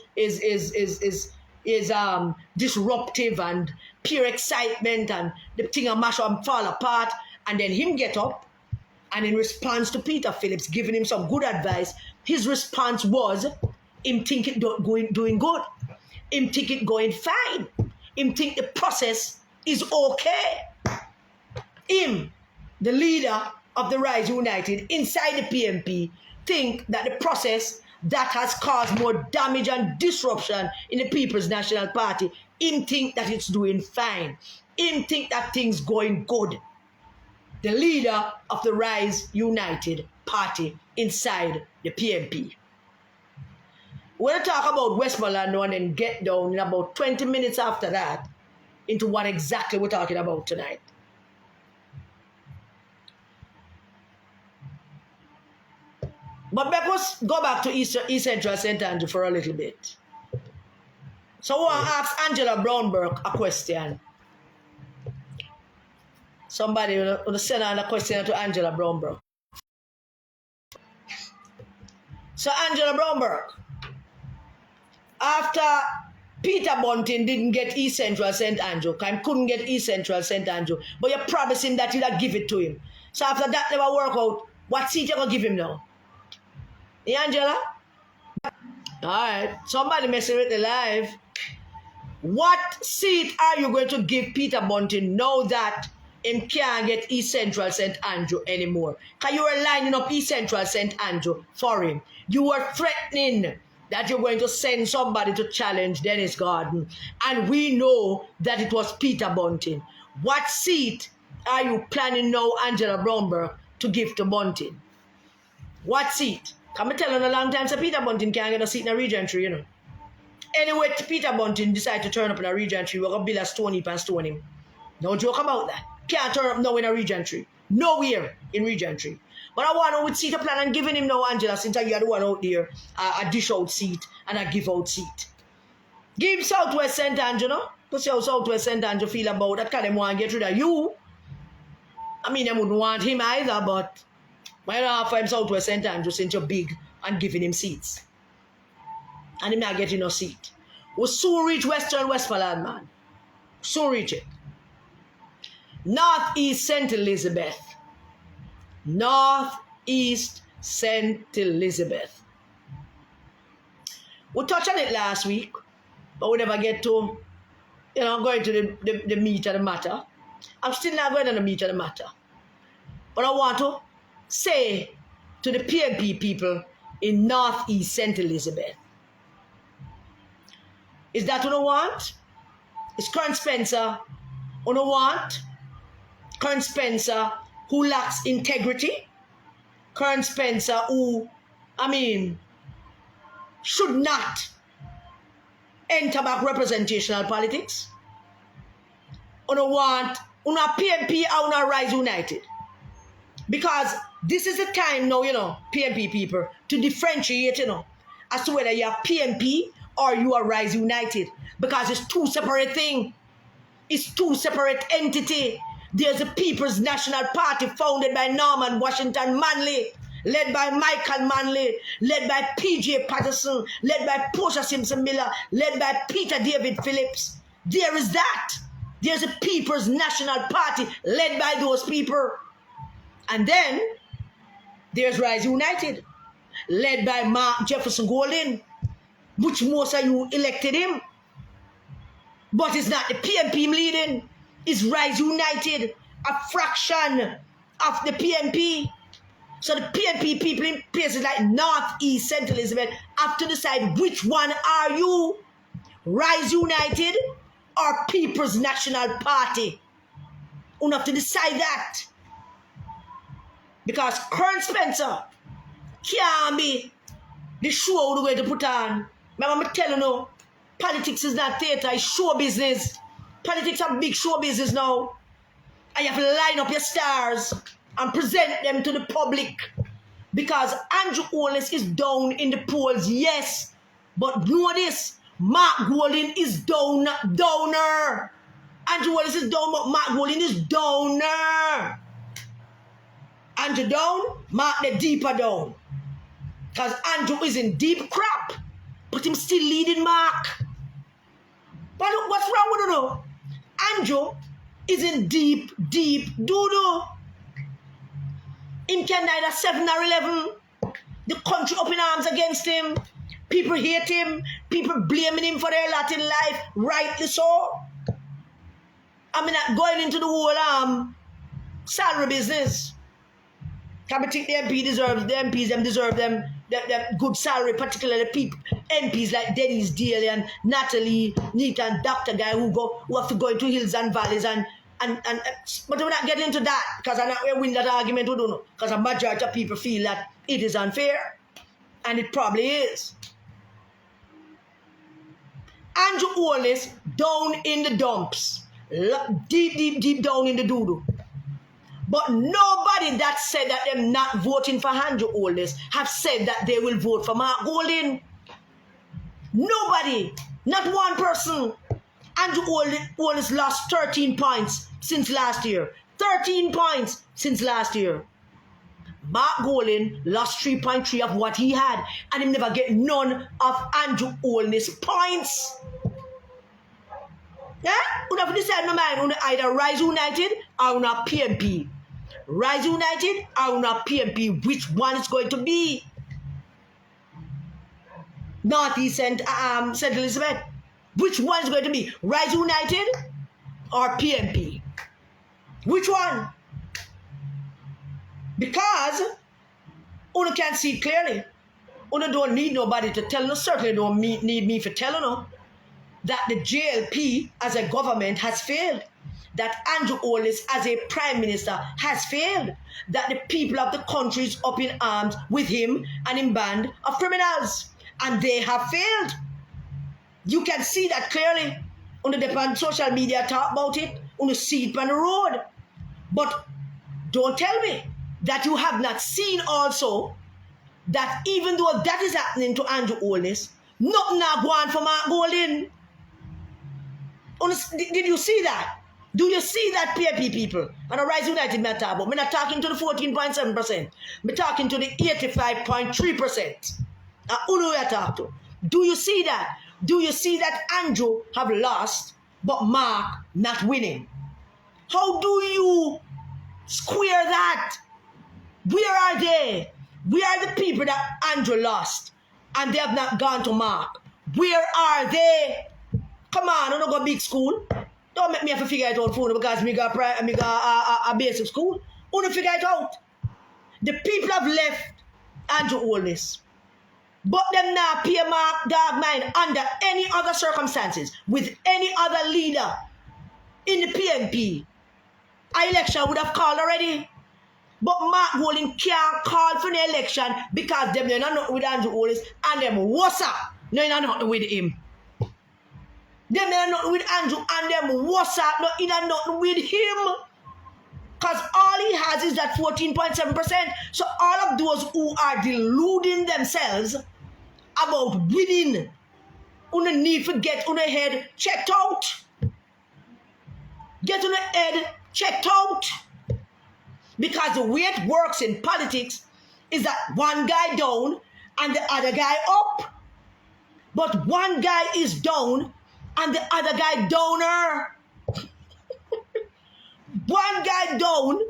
disruptive and pure excitement, and the thing a mash up and fall apart. And then him get up, and in response to Peter Phillips giving him some good advice, his response was him think it doing good. Him think it going fine. him think the process is okay. Him, the leader of the Rise United inside the PMP, think that the process that has caused more damage and disruption in the People's National Party, him think that it's doing fine. Him think that things going good. The leader of the Rise United Party inside the PMP. We're going to talk about Westmoreland now and then get down in about 20 minutes after that into what exactly we're talking about tonight. But let's go back to East Central St. Andrew for a little bit. So I want to ask Angela Brownberg a question. Somebody will send a question to Angela Brownberg. So Angela Brownberg, after Peter Bunting didn't get East Central St. Andrew, couldn't get East Central St. Andrew, but you promised him that you'd give it to him. So after that never work out, what seat you going to give him now? Hey, Angela? Alright, somebody messing with the live. What seat are you going to give Peter Bunting now that him can't get East Central St. Andrew anymore? Because you were lining up East Central St. Andrew for him. You were threatening that you're going to send somebody to challenge Dennis Gordon. And we know that it was Peter Bunting. What seat are you planning now, Angela Brownberg, to give to Bunting? What seat? Come and tell you in a long time, so Peter Bunting can't get a seat in a regentry, you know. Anyway, Peter Bunting decide to turn up in a regentry, we're going to build a stone heap and stone him. No joke about that. Can't turn up now in a regentry. Nowhere in regentry. But I want to with seat a plan and giving him now, Angela, since you're the one out there, a dish out seat and a give out seat. Give him Southwest St. Andrew, no? To see how Southwest St. Andrew feel about that, because they want to get rid of you. I mean, they wouldn't want him either, but why not offer him Southwest St. Andrew since you're big and giving him seats? And him not getting no seat. We'll soon reach Western Westmoreland, man. Soon reach it. Northeast St. Elizabeth. Northeast St. Elizabeth. We touched on it last week, but we never get to, going to the meat of the matter. I'm still not going to the meat of the matter. But I want to say to the PNP people in Northeast St. Elizabeth, is that what you want? Is Colonel Spencer who you want? Colonel Spencer who lacks integrity? Colonel Spencer who, should not enter back representational politics? Or you want una PNP or una Rise United? Because this is the time now, PNP people, to differentiate, as to whether you are PNP or you are Rise United. Because it's two separate things. It's two separate entities. There's a People's National Party founded by Norman Washington Manley, led by Michael Manley, led by P.J. Patterson, led by Portia Simpson Miller, led by Peter David Phillips. There is that. There's a People's National Party led by those people. And then there's Rise United, led by Mark Jefferson Golding, which most of you elected him. But it's not the PNP leading, it's Rise United, a fraction of the PNP. So the PNP people in places like Northeast St. Elizabeth have to decide which one are you, Rise United or People's National Party. You have to decide that. Because Colonel Spencer can't be the show we're going to put on. Remember, I'm telling you, politics is not theater, it's show business. Politics are big show business now. And you have to line up your stars and present them to the public. Because Andrew Holness is down in the polls, yes. But know this, Mark Golding is downer. Andrew Holness is down, but Mark Golding is downer. Andrew down, Mark the deeper down. Because Andrew is in deep crap, but him still leading Mark. But look, what's wrong with you? Andrew is in deep doo-doo. Him can neither 7 or 11. The country up in arms against him. People hate him. People blaming him for their lot in life. Rightly so. I'm not going into the whole salary business. Can I think the MPs deserve them good salary, particularly people MPs like Dennis Daly and Natalie Neat and Dr. Guy who have to go into hills and valleys and but we're not getting into that because I'm not going to win that argument. We don't know because a majority of people feel that it is unfair, and it probably is. Andrew Holness down in the dumps, deep down in the doo-doo. But nobody that said that them not voting for Andrew Holness have said that they will vote for Mark Golding. Nobody, not one person. Andrew Holness lost 13 points since last year. 13 points since last year. Mark Golding lost 3.3 of what he had, and he never get none of Andrew Holness points. Yeah? You have to decide my mind. You either Rise United or not PMP. Rise United or not PMP. Which one is going to be? Northeast and St. Elizabeth. Which one is going to be? Rise United or PMP? Which one? Because you can't see clearly. You don't need nobody to tell you. Certainly don't need me for telling you that the JLP as a government has failed. That Andrew Holness as a prime minister has failed. That the people of the country is up in arms with him and in band of criminals. And they have failed. You can see that clearly. On the social media talk about it. On the see it on the road. But don't tell me that you have not seen also that even though that is happening to Andrew Holness, nothing not going for Mark Golding. Did you see that? Do you see that, PAP people? And the Rise United me talk about. I'm not talking to the 14.7%. I'm talking to the 85.3%. Who do you talk to? Do you see that? Do you see that Andrew have lost, but Mark not winning? How do you square that? Where are they? Where are the people that Andrew lost and they have not gone to Mark? Where are they? Come on, I don't go big school. Don't make me have to figure it out for you because I got a basic school. I don't figure it out. The people have left Andrew Holness. But them not pay Mark dog mind under any other circumstances with any other leader in the PNP. An election would have called already. But Mark Golding can't call for the election because them are not with Andrew Holness and them what's up? No, not with him. Them are not with Andrew and them what's up? Not with him. Because all he has is that 14.7%. So all of those who are deluding themselves about winning, you need to get on the head checked out. Get on the head checked out. Because the way it works in politics is that one guy down and the other guy up. But one guy is down and the other guy downer. One guy down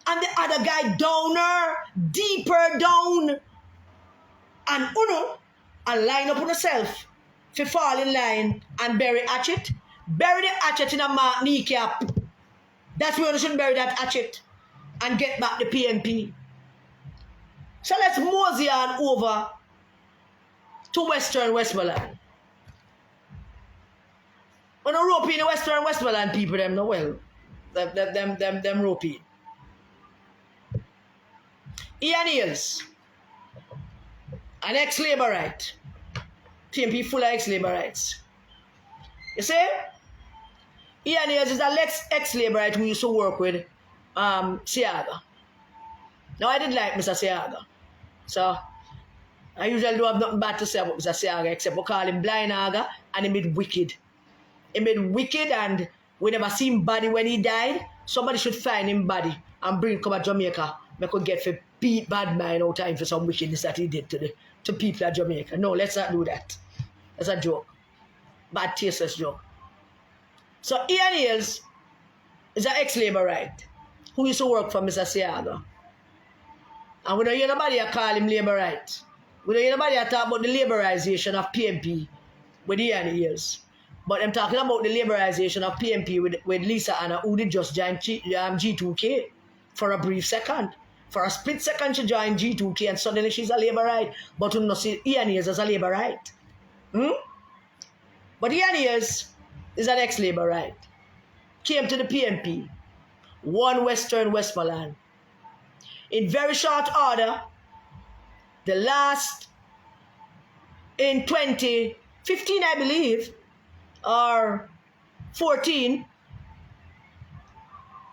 and the other guy downer. Deeper down. And and line up on yourself to fall in line and bury hatchet. Bury the hatchet in a kneecap. That's where you should bury that hatchet and get back the PNP. So let's mosey on over to Western Westmoreland. When I rope in the Western Westmoreland people, them know well. Them rope in. Ian Hills, an ex-Labourite. PNP full of ex-Labourites. You see? Ian Hills is an ex-Labourite who used to work with Siaga. Now I did like Mr. Siaga. So I usually don't have nothing bad to say about Mr. Siaga except we call him blind Aga and he made wicked. He made wicked and we never see him body when he died. Somebody should find him body and bring him to Jamaica. We could get for beat bad mind out time for some wickedness that he did to people at Jamaica. No, let's not do that. That's a joke. Bad tasteless joke. So Ian Hills is an ex-Labourite who used to work for Mr. Siaga. And we don't hear nobody call him Labourite. We don't hear nobody talk about the Labourization of PNP with Ian Hills. But I'm talking about the liberalization of PMP with Lisa Anna, who did just join G2K for a brief second. For a split second, she joined G2K and suddenly she's a Labourite. But we don't see Ian Ayres as a Labourite. But Ian Ayres is an ex-Labourite. Came to the PMP, won Western Westmoreland. In very short order, the last, in 2015, I believe, or 14,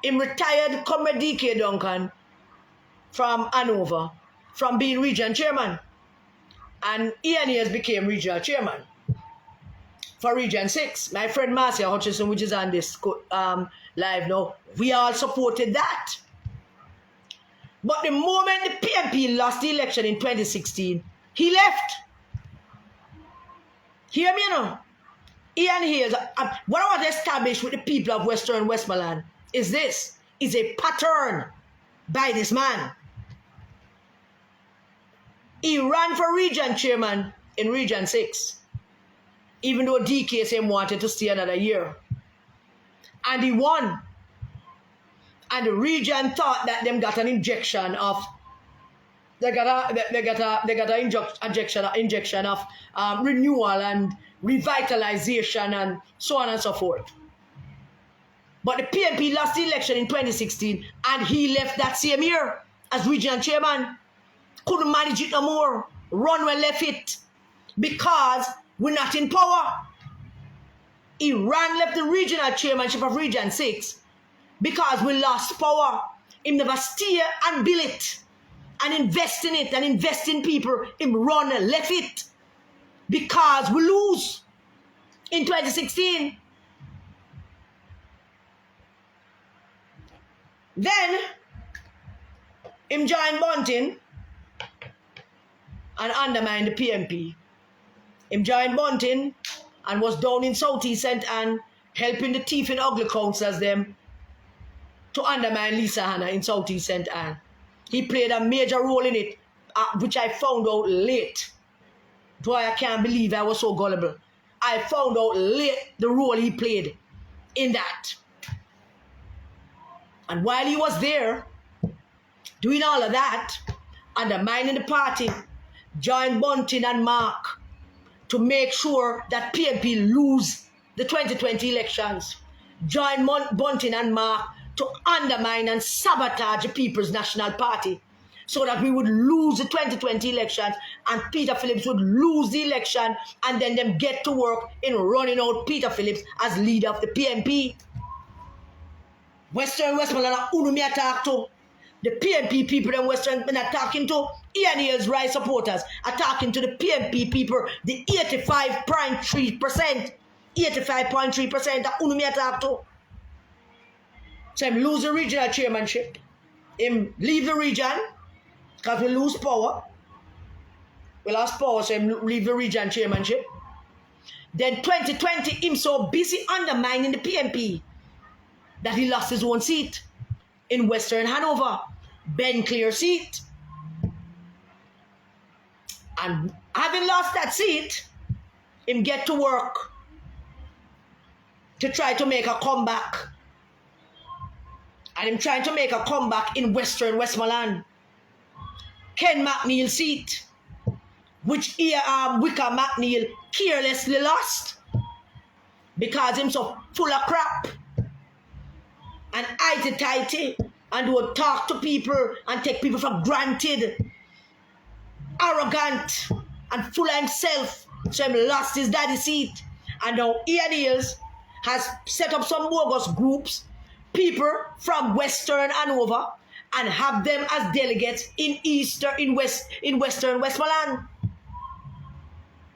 him retired Comrade DK Duncan from Hanover, from being region chairman. And Ian Ayres became regional chairman for Region 6. My friend Marcia Hutchison, which is on this live now, we all supported that. But the moment the PMP lost the election in 2016, he left. Hear me now? Ian Ayres, what I want to establish with the people of Western Westmoreland is this, is a pattern by this man. He ran for region chairman in Region 6, even though DK wanted to stay another year. And he won. And the region thought that them got an injection of injection of renewal and revitalization and so on and so forth. But the PNP lost the election in 2016 and he left that same year as regional chairman. Couldn't manage it no more. Runway left it because we're not in power. He left the regional chairmanship of Region 6 because we lost power. He never steer and build it and invest in it and invest in people. Him run left it because we lose in 2016. Then him joined Bunting and undermined the PMP. Him joined Bunting and was down in Southeast St. Anne helping the thief and ugly councillors them to undermine Lisa Hanna in Southeast St. Anne. He played a major role in it, which I found out late. That's why I can't believe I was so gullible. I found out late the role he played in that. And while he was there, doing all of that, undermining the party, joined Bunting and Mark to make sure that PNP lose the 2020 elections. Joined Bunting and Mark to undermine and sabotage the People's National Party so that we would lose the 2020 elections and Peter Phillips would lose the election and then them get to work in running out Peter Phillips as leader of the PNP. Western Westmoreland, who me attack to? The PNP people in Western been attacking to Ian Ayres' right supporters, attacking to the PNP people, the 85.3%. 85.3% that who me attack to. So him lose the regional chairmanship. Him leave the region because we lose power. We lost power, so him leave the region chairmanship. Then 2020, him so busy undermining the PNP that he lost his own seat in Western Hanover, Ben Clear seat. And having lost that seat, him get to work to try to make a comeback. And him trying to make a comeback in Western Westmoreland. Ken McNeil seat, which Wicker McNeil carelessly lost because him so full of crap and itty-tighty and would talk to people and take people for granted, arrogant and full of himself. So he lost his daddy seat. And now Ian Ayres has set up some bogus groups, people from Western Hanover, and have them as delegates in Western Westmoreland.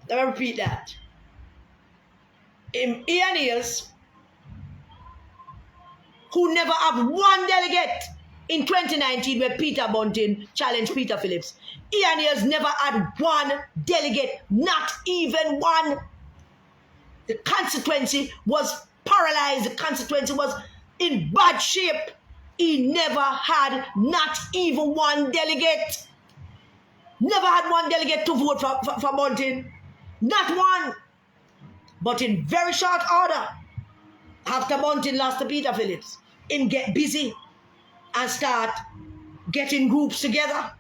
Let me repeat that. Ian Ayres, who never have one delegate in 2019 where Peter Bunting challenged Peter Phillips. Ian Ayres never had one delegate, not even one. The constituency was paralyzed. The constituency was in bad shape. He never had not even one delegate. Never had one delegate to vote for Bunting. Not one. But in very short order, after Mountain lost to Peter Phillips, him get busy and start getting groups together.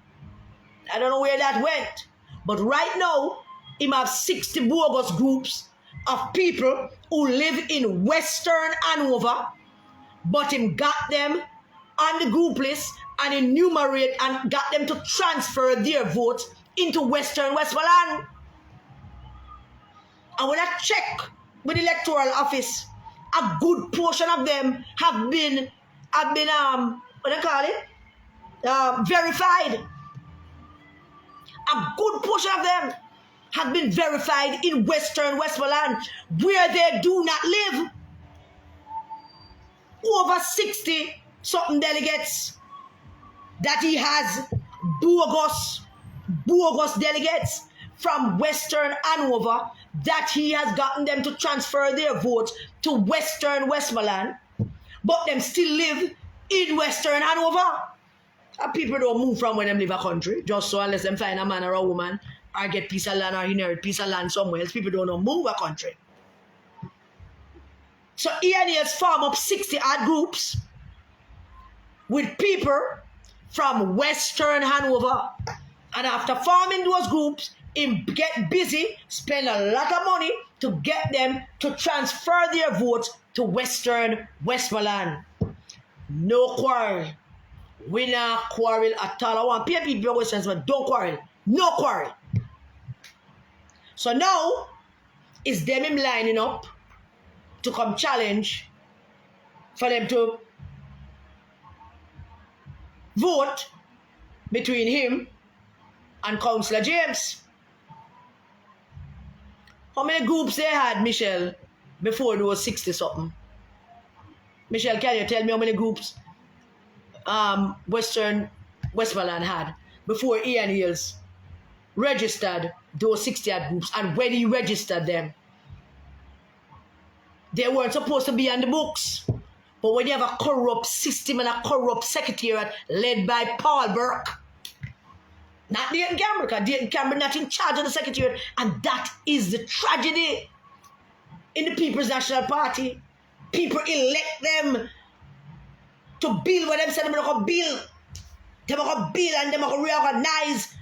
I don't know where that went. But right now, him have 60 bogus groups of people who live in Western Hanover, but him got them on the group list and enumerate and got them to transfer their votes into Western Westmoreland. And when I check with the electoral office, a good portion of them have been what do you call it? Verified. A good portion of them have been verified in Western Westmoreland, where they do not live. Over 60 something delegates that he has, bogus delegates from Western Hanover, that he has gotten them to transfer their votes to Western Westmoreland, but them still live in Western Hanover. And people don't move from where them live a country, just so unless them find a man or a woman or get piece of land or inherit piece of land somewhere else, people don't move a country. So ENAs form up 60 odd groups with people from Western Hanover. And after forming those groups, him get busy, spend a lot of money to get them to transfer their votes to Western Westmoreland. No quarrel. We not quarrel at all. I want people Western Westmoreland, don't quarrel. No quarrel. So now, it's them him lining up to come challenge for them to vote between him and Councillor James. How many groups they had, Michelle, before those 60 something? Michelle, can you tell me how many groups Western Westmoreland had before Ian Hills registered those 60 odd groups, and when he registered them, they weren't supposed to be on the books. But when you have a corrupt system and a corrupt secretariat led by Paul Burke, not Dayton Campbell, because Dayton Campbell not in charge of the secretariat, and that is the tragedy in the People's National Party. People elect them to build what them say they're going to build. They're going to build and they're going to reorganize.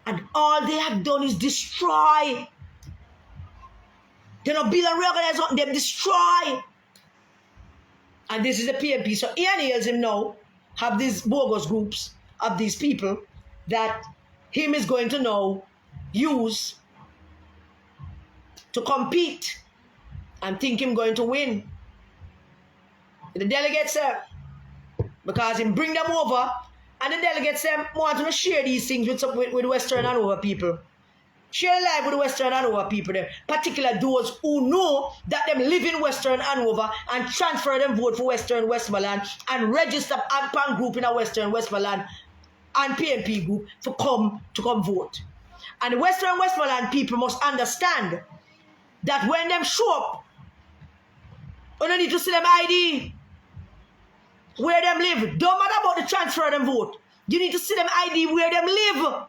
And all they have done is destroy. They don't build and reorganize, they destroy. And this is the PMP. So Ian Hills him now have these bogus groups of these people that him is going to now use to compete and think him going to win. The delegates because him bring them over, and the delegates want to share these things with Western Hanover people. Share life with the Western Hanover people, particularly those who know that them live in Western Hanover and transfer them vote for Western Westmoreland and register AMPAN group in a Western Westmoreland and PNP group to come vote. And the Western Westmoreland people must understand that when them show up, you don't need to see them ID where them live. Don't matter about the transfer of them vote. You need to see them ID where them live.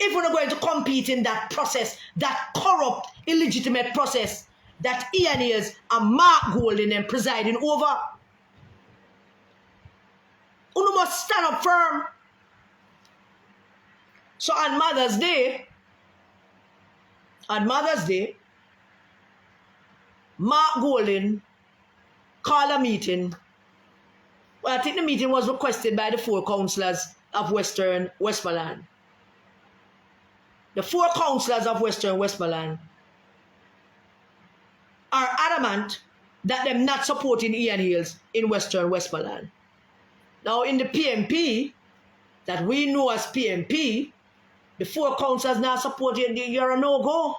If we're not going to compete in that process, that corrupt, illegitimate process that Ian Hills and Mark Golden and presiding over, you must stand up firm. So on Mother's Day, Mark Golden called a meeting. Well, I think the meeting was requested by the 4 councillors of Western Westmoreland. The 4 councillors of Western Westmoreland are adamant that they're not supporting Ian Hills in Western Westmoreland. Now, in the PMP, that we know as PMP, the 4 councillors not supporting, you're a no-go.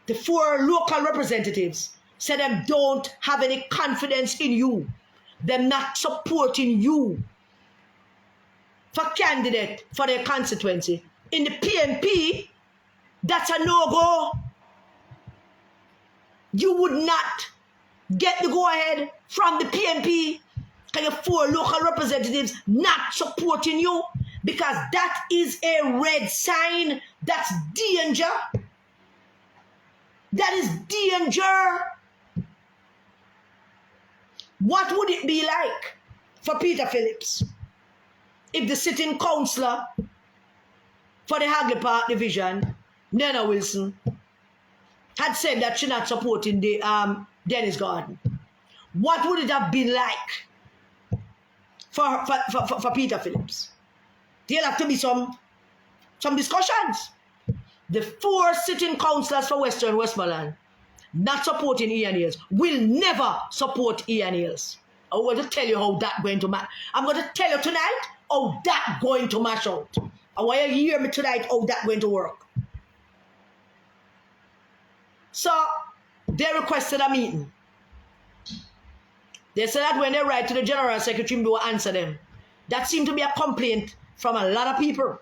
The 4 local representatives said them don't have any confidence in you. They're not supporting you for candidate for their constituency. In the PNP, that's a no-go. You would not get the go-ahead from the PNP because your 4 local representatives not supporting you, because that is a red sign. That's danger. That is danger. What would it be like for Peter Phillips if the sitting councillor for the Hagley Park division, Nana Wilson, had said that she's not supporting the Dennis Garden? What would it have been like for Peter Phillips? There'll have to be some discussions. The 4 sitting councillors for Western Westmoreland not supporting Ian Hales will never support Ian Hales. I'm going to tell you how that's going to mash. I'm going to tell you tonight how that's going to mash out. I want you to hear me tonight how that's going to work. So they requested a meeting. They said that when they write to the General Secretary, he will answer them. That seemed to be a complaint from a lot of people.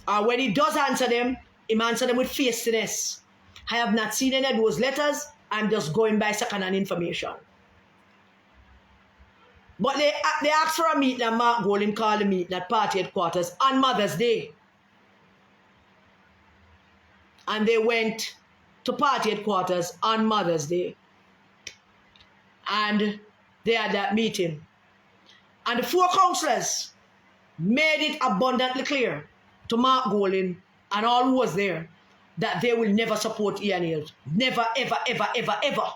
When he does answer them, he answers them with feistiness. I have not seen any of those letters. I'm just going by second-hand information. But they asked for a meeting, and Mark Golding called the meeting at party headquarters on Mother's Day. And they went to party headquarters on Mother's Day. And they had that meeting. And the 4 councillors made it abundantly clear to Mark Golding and all who was there that they will never support Ian Hales. Never, ever, ever, ever, ever.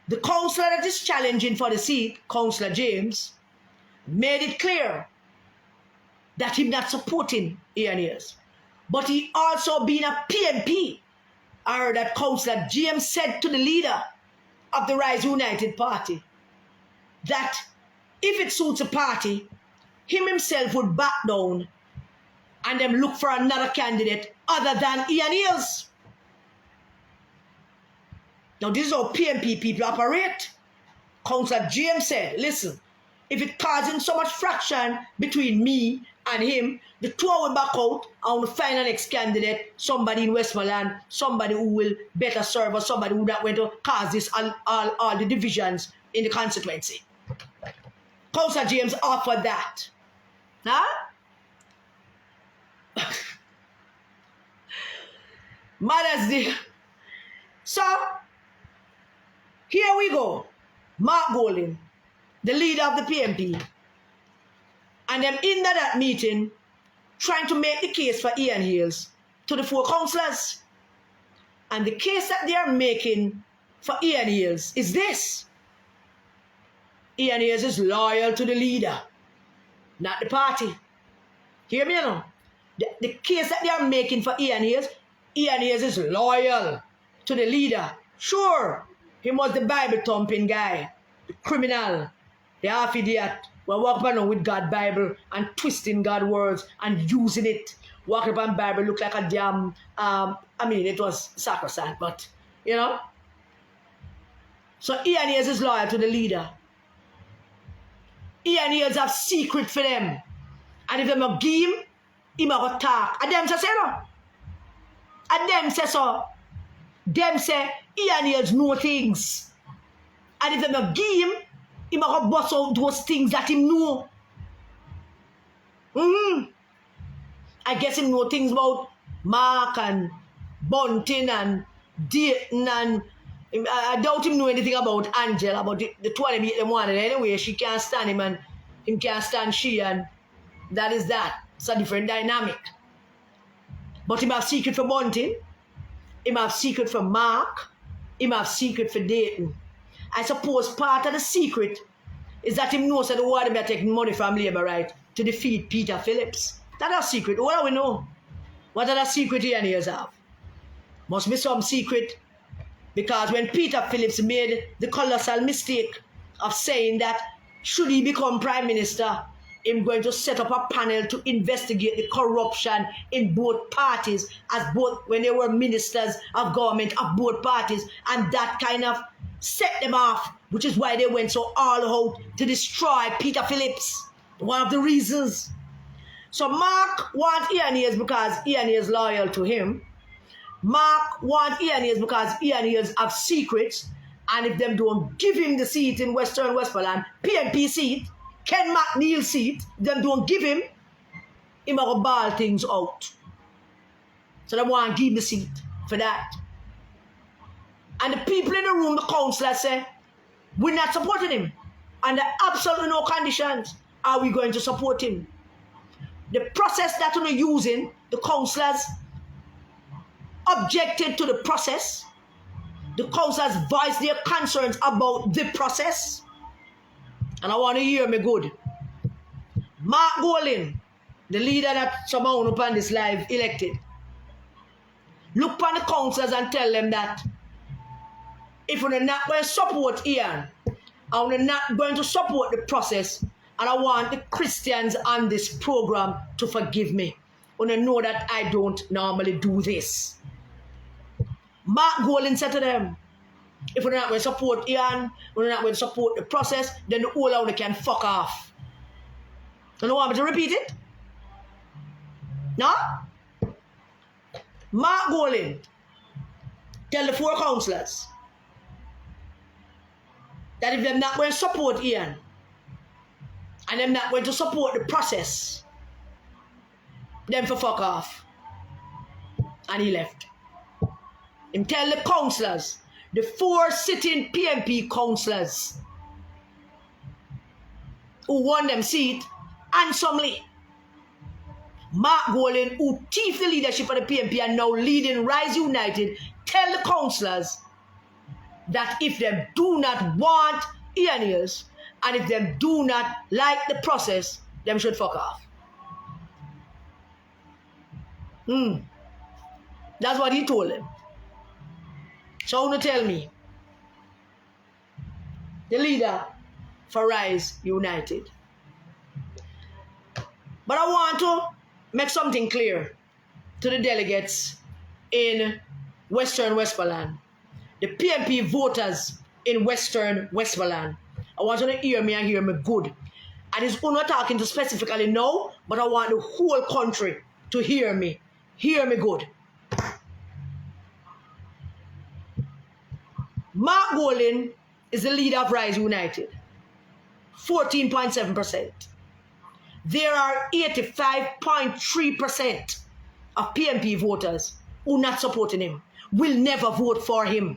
The councillor that is challenging for the seat, Councillor James, made it clear that he's not supporting Ian Hales. But he also being a PMP, I heard that Councillor James said to the leader of the Rise United Party that if it suits a party, him himself would back down and then look for another candidate other than Ian Hales. Now this is how PMP people operate. Councillor James said, listen, if it causing so much fraction between me and him, the 2 will back out and will find an ex-candidate, somebody in Westmoreland, somebody who will better serve us, somebody who not going to cause this all the divisions in the constituency. Councillor James offered that. Huh? Mother's Day. So, here we go. Mark Golding, the leader of the PMP, and them in that meeting trying to make the case for Ian Hales to the 4 councillors. And the case that they are making for Ian Hales is this. Ian Hales is loyal to the leader, not the party. Hear me now? The case that they are making for Ian Hales is loyal to the leader. Sure, he was the Bible-thumping guy, the criminal, the half-idiot, who walk around with God's Bible and twisting God's words and using it. Walk around Bible look like a damn, it was sacrosanct, but, you know. So Ian Hales is loyal to the leader. Ian Hales have secret for them. And if they don't give him, he might talk. And them say no. And them say so. Them say Ian Hales know things. And if they don't give him, he might bust out those things that he know. I guess he know things about Mark and Bunting and Dayton and I doubt him know anything about Angela, about the 20 meet them one. And anyway, she can't stand him and him can't stand she, and that is that. It's a different dynamic. But him have secret for Bunting, him have secret for Mark, him have secret for Dayton. I suppose part of the secret is that him knows that the water are taking money from Labour, right, to defeat Peter Phillips. That's a secret. What do we know? What other secret Ian Hales have? Must be some secret. Because when Peter Phillips made the colossal mistake of saying that should he become Prime Minister, he's going to set up a panel to investigate the corruption in both parties, as both when they were ministers of government of both parties, and that kind of set them off, which is why they went so all out to destroy Peter Phillips. One of the reasons. So Mark wants Ian Hales because Ian Hales is loyal to him. Mark wants Ian Hales because Ian Hales have secrets, and if them don't give him the seat in Western Westmoreland, PMP seat, Ken McNeil seat, them don't give him, he might ball things out. So they want to give me seat for that. And the people in the room, the councillors say, we're not supporting him. Under absolutely no conditions are we going to support him. The process that we're using, the councillors objected to the process. The councillors voiced their concerns about the process. And I want to hear me good. Mark Golding, the leader that someone upon this live elected, look upon the councillors and tell them that if we're not going to support Ian, and we're not going to support the process, and I want the Christians on this program to forgive me. And I know that I don't normally do this. Mark Golding said to them, if we're not going to support Ian, we're not going to support the process, then the whole of can fuck off. You don't want me to repeat it? No? Mark Golding tell the 4 councillors that if they're not going to support Ian and they're not going to support the process, then for fuck off. And he left. Him tell the councillors, the 4 sitting PMP councillors who won them seat handsomely. Mark Golding, who thief the leadership of the PMP and now leading Rise United, tell the councillors that if they do not want Ian Hills and if they do not like the process, them should fuck off. That's what he told them. So now tell me, the leader for Rise United. But I want to make something clear to the delegates in Western Westmoreland, the PMP voters in Western Westmoreland. I want you to hear me and hear me good. And it's not talking to specifically now, but I want the whole country to hear me. Hear me good. Mark Golding is the leader of Rise United. 14.7%. There are 85.3% of PMP voters who are not supporting him, will never vote for him.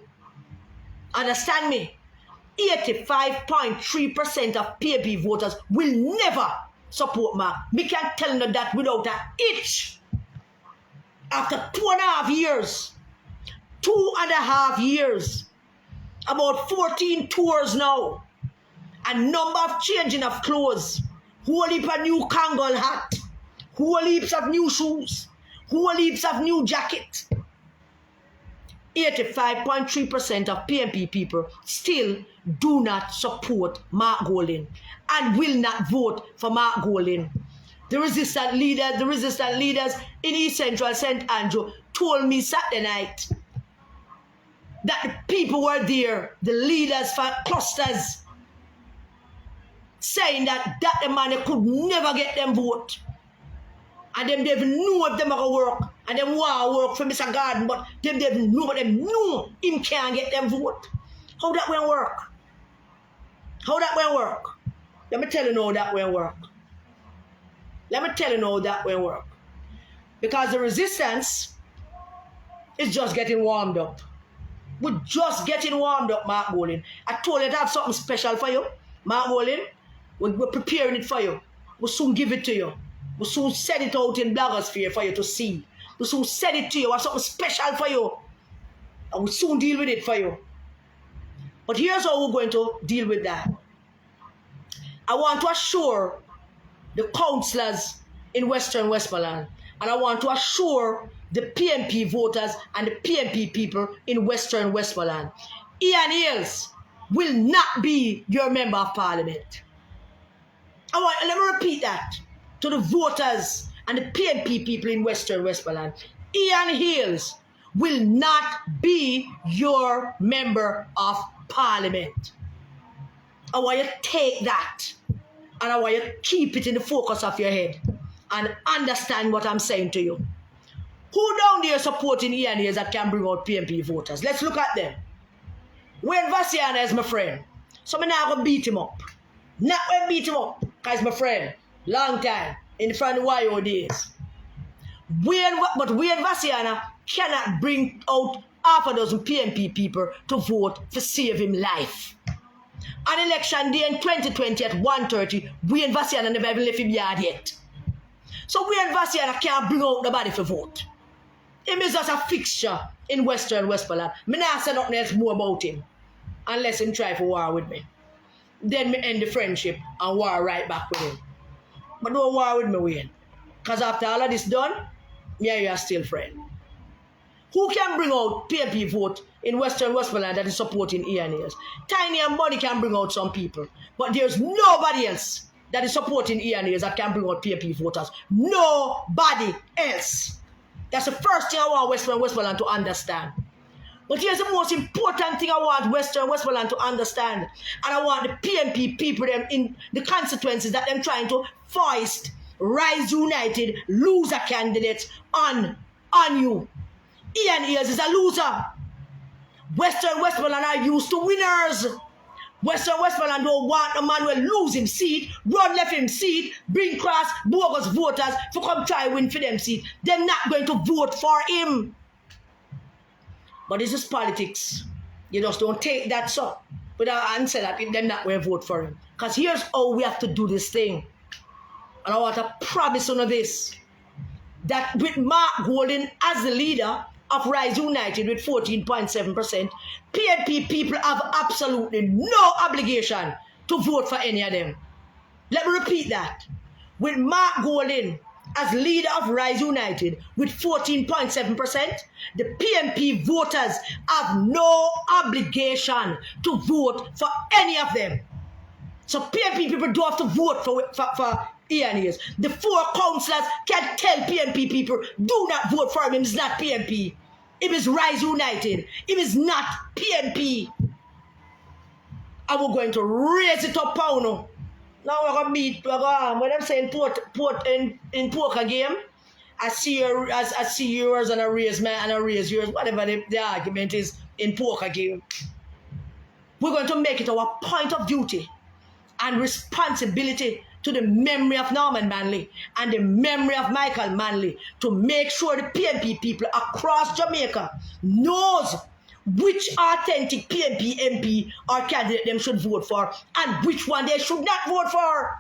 Understand me? 85.3% of PMP voters will never support Mark. Me can't tell them that without an itch. After 2.5 years, 2.5 years, about 14 tours now, a number of changing of clothes, whole heap of new Kangol hat, whole heaps of new shoes, whole heaps of new jacket. 85.3% of PMP people still do not support Mark Golding and will not vote for Mark Golding. The resistant leaders in East Central St. Andrew told me Saturday night that the people were there, the leaders for clusters, saying that the man could never get them vote. And them didn't know if them are going to work. And them want to work for Mr. Garden, but them didn't know, but them knew him can't get them vote. How that will work? How that will work? Let me tell you now that will work. Let me tell you now that will work. Because the resistance is just getting warmed up. We're just getting warmed up, Mark Golding. I told you to have something special for you, Mark Golding. We're preparing it for you. We'll soon give it to you. We'll soon send it out in blogosphere for you to see. We'll soon send it to you. We have something special for you. And we'll soon deal with it for you. But here's how we're going to deal with that. I want to assure the councillors in Western Westmoreland, and I want to assure the PMP voters and the PMP people in Western Westmoreland, Ian Hills will not be your member of parliament. Let me repeat that to the voters and the PMP people in Western Westmoreland. Ian Hills will not be your member of parliament. I want you to take that and I want you to keep it in the focus of your head and understand what I'm saying to you. Who down there supporting Ian Hills that can bring out PMP voters? Let's look at them. Wayne Vasiana is my friend, so I'm not going to beat him up. Not going to beat him up, because he's my friend. Long time, in front of YO days. But we and Vasiana cannot bring out half a dozen PNP people to vote to save him life. On election day in 2020 at 1:30, we and Vasiana never even left him yard yet. So we and Vasiana can't bring out nobody for vote. Him is just a fixture in Western Westmoreland. Me not say nothing else more about him. Unless him try for war with me. Then me end the friendship and war right back with him. But don't war with me, Wayne. Because after all of this done, me and you are still friends. Who can bring out PNP vote in Western Westmoreland that is supporting Ian? Tiny and Money can bring out some people. But there's nobody else that is supporting Ian that can bring out PNP voters. Nobody else. That's the first thing I want Western Westmoreland to understand. But here's the most important thing I want Western Westmoreland to understand. And I want the PNP people them in the consequences that them trying to foist Rise United loser candidates on you. Ian Ayers is a loser. Western Westmoreland are used to winners. Western Westmoreland don't want a man will lose him seat, run left him seat, bring cross bogus voters to come try win for them seat. They're not going to vote for him. But this is politics. You just don't take that so without answer that they're not going to vote for him. Because here's how we have to do this thing. And I want to promise you this. That with Mark Golden as the leader of Rise United with 14.7%, PNP people have absolutely no obligation to vote for any of them. Let me repeat that. With Mark Golden as leader of Rise United with 14.7%, the PNP voters have no obligation to vote for any of them. So PNP people don't have to vote for Ian Ayers. The 4 councillors can tell PNP people, do not vote for him. It's not PNP. It is Rise United. It is not PNP. And we're going to raise it up, Pauno. Now we're going to meet, when I'm saying in poker game, I see yours and I raise mine and I raise yours, whatever the argument is in poker game. We're going to make it our point of duty and responsibility to the memory of Norman Manley and the memory of Michael Manley to make sure the PNP people across Jamaica knows which authentic PNP MP or candidate them should vote for and which one they should not vote for.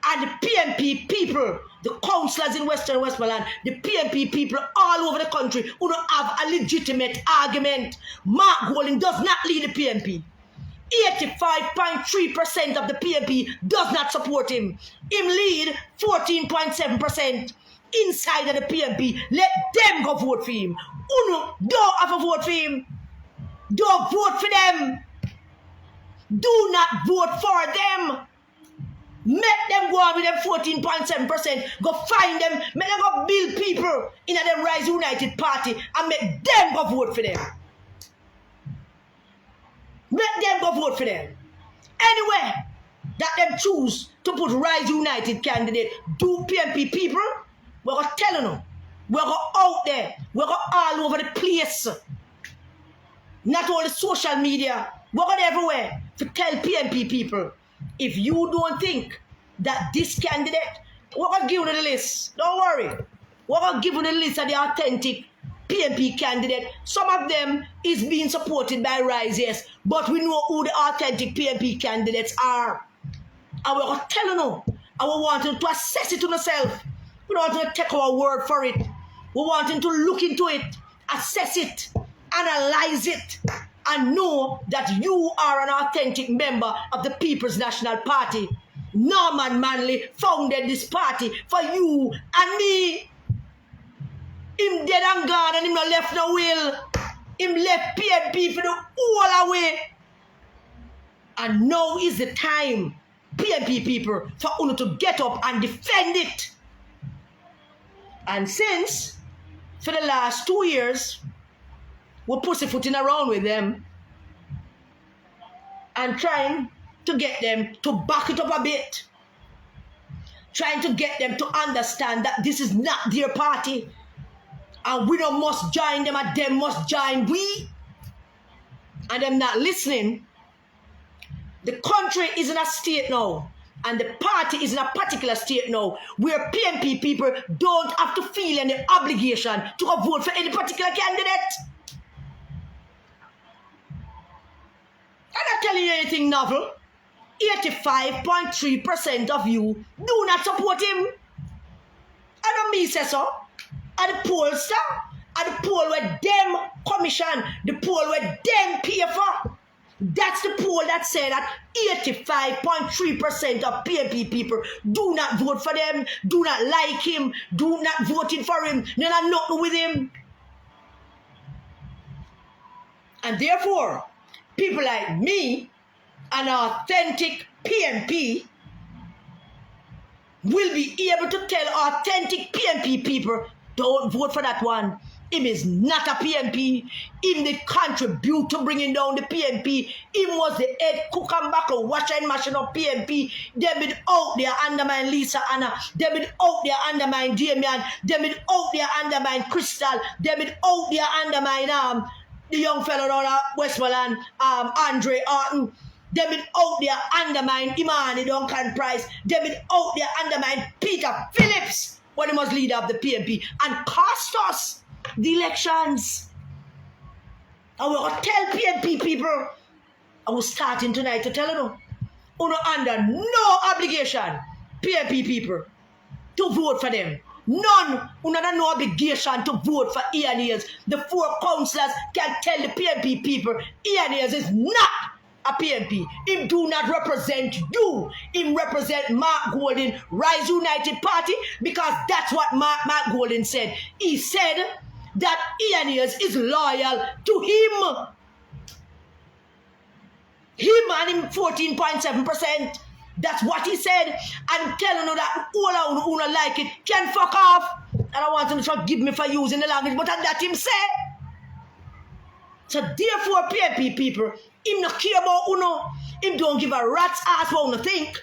And the PNP people, the councillors in Western Westmoreland, the PNP people all over the country who don't have a legitimate argument. Mark Golden does not lead the PNP. 85.3% of the PNP does not support him. Him lead 14.7% inside of the PNP. Let them go vote for him. Uno, don't have a vote for him. Don't vote for them. Do not vote for them. Make them go on with them 14.7%. Go find them. Make them go build people in the Rise United Party and make them go vote for them. Make them go vote for them. Anywhere that them choose to put Rise United candidate, do PNP people, we're going to tell them. We're going out there. We're going all over the place. Not only social media. We're going everywhere to tell PNP people, if you don't think that this candidate, we're going to give you the list. Don't worry. We're going to give you the list of the authentic PNP candidate. Some of them is being supported by Rise, yes, but we know who the authentic PNP candidates are. And we're going to tell you now. And we want you to assess it to yourself. We don't want to take our word for it. We want you to look into it, assess it, analyze it, and know that you are an authentic member of the People's National Party. Norman Manley founded this party for you and me. Him dead and gone and him not left no will. Him left PNP for the whole away. And now is the time, PNP people, for you to get up and defend it. And since, for the last 2 years, we're pussyfooting around with them and trying to get them to back it up a bit. Trying to get them to understand that this is not their party. And we don't must join them and them must join we. And them not listening. The country is in a state now And the party is in a particular state now where PNP people don't have to feel any obligation to go vote for any particular candidate. I'm not telling you anything novel. 85.3% of you do not support him. I don't mean say so. At the poll, sir. At the poll where them commission, the poll where them pay for. That's the poll that said that 85.3% of PNP people do not vote for them, do not like him, do not voting for him, they're not nothing with him. And therefore, people like me, an authentic PNP, will be able to tell authentic PNP people, don't vote for that one. Him is not a PNP. Him did contribute to bringing down the PNP. Him was the head cook and buckle, washer and mashing up PNP. They been out there undermine Lisa Anna. They been out there undermine Damian. They been out there undermine Crystal. They been out there undermine the young fellow down Westmoreland, Andre Orton. They been out there undermine Imani Duncan Price. They been out there undermine Peter Phillips when he was leader of the PNP and cost us the elections. I will tell PNP people, I was starting tonight to tell you, you're under no obligation, PNP people, to vote for them. None, you have no obligation to vote for Ian. The 4 councillors can tell the PNP people, Ian is not a PNP. Him do not represent you. Him represent Mark Golden, Rise United Party, because that's what Mark Golden said. He said that Ian is loyal to him. Him and him 14.7%. That's what he said. I'm telling you that all who don't like it can fuck off. And I want him to forgive me for using the language, but that him say. So therefore, PNP people, him not care about uno. Him don't give a rat's ass what uno think.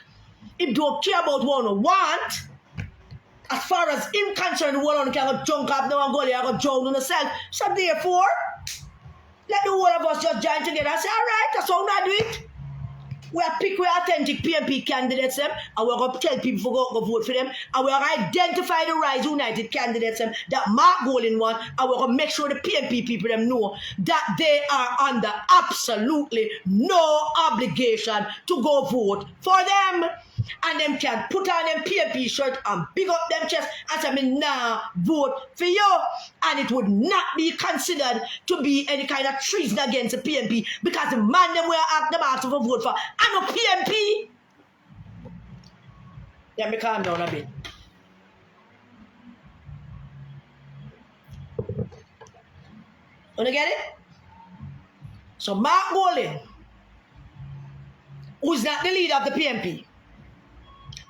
Him don't care about what uno want. As far as him concerned, the world can go junk up now and go there and go drown on yourself. So therefore, let the whole of us just join together and say, all right, that's how we do it. We are pick our authentic PNP candidates them, and we're going to tell people to go vote for them, and we're going to identify the Rise United candidates them that Mark Golden won, and we're going to make sure the PNP people them know that they are under absolutely no obligation to go vote for them. And them can put on them PNP shirt and big up them chest and say, me nah vote for you. And it would not be considered to be any kind of treason against the PNP because the man them will ask them out to vote for and no PNP. Let me calm down a bit. Wanna get it? So Mark Golden, who's not the leader of the PNP,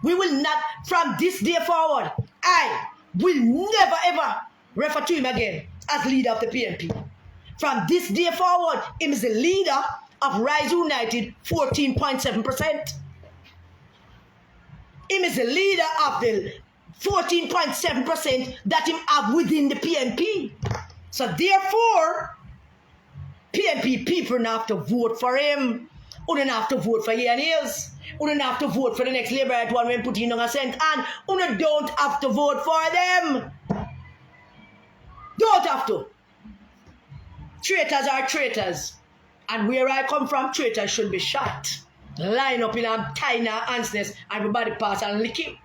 we will not, from this day forward, I will never ever refer to him again as leader of the PNP. From this day forward, him is the leader of Rise United, 14.7%. Him is the leader of the 14.7% that him have within the PNP. So therefore, PNP people now have to vote for him. You don't have to vote for Ian Hills. You don't have to vote for the next Labour one when put in on a cent. And you don't have to vote for them. Don't have to. Traitors are traitors. And where I come from, traitors should be shot. Line up in a tiny handsness. Everybody pass and lick him.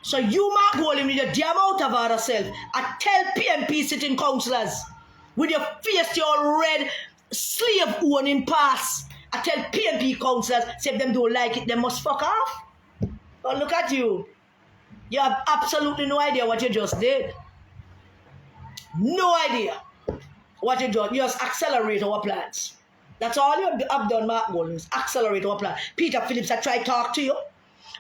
So you Mark Golden with your damn out of ourselves. I tell PNP sitting councillors with your face to your red slave owning pass. I tell PNP councillors, say if them don't like it, they must fuck off. But look at you. You have absolutely no idea what you just did. No idea what you done. You just accelerate our plans. That's all you have done, Mark Golden, is accelerate our plan. Peter Phillips, I try to talk to you.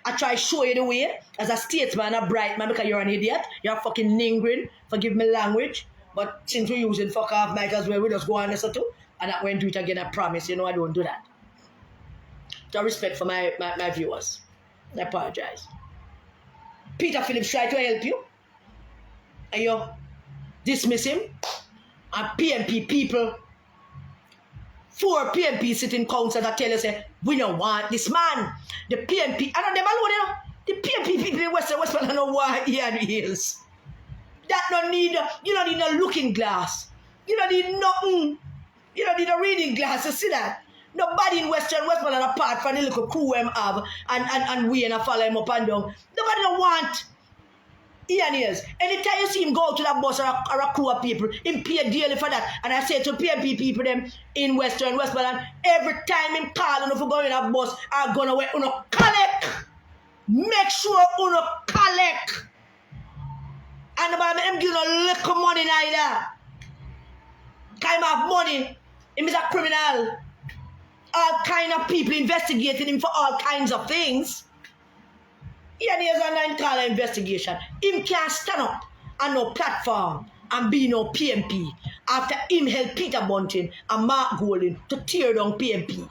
I try to show you the way as a statesman, a bright man, because you're an idiot. You're fucking lingering. Forgive me language. But since we're using fuck off mic as well, we just go on this too. And I won't do it again, I promise. You know I don't do that. So respect for my viewers. I apologize. Peter Phillips tried to help you. And you dismiss him. And PNP people 4 PMP sitting council that tell you, say, we don't want this man. The PMP, I don't them alone, you know. The PMP people in Westmoreland don't want Ian Hills. That don't need, you don't need no looking glass. You don't need nothing. You don't need a reading glass to see that. Nobody in Westmoreland apart from the little crew them have and we and follow him up and down. Nobody don't want Ian Hills. Anytime you see him go to that bus or a crew of people, him pay daily for that. And I say to PMP people them in Westmoreland, every time him call and if you go in a bus, I'm gonna wait on a collect. Make sure you collect. And about him give no little money neither. Kind of money. Him is a criminal. All kind of people investigating him for all kinds of things. Ian Hills online call an investigation. Him can't stand up on no platform and be no PMP after him help Peter Bunting and Mark Golding to tear down PMP.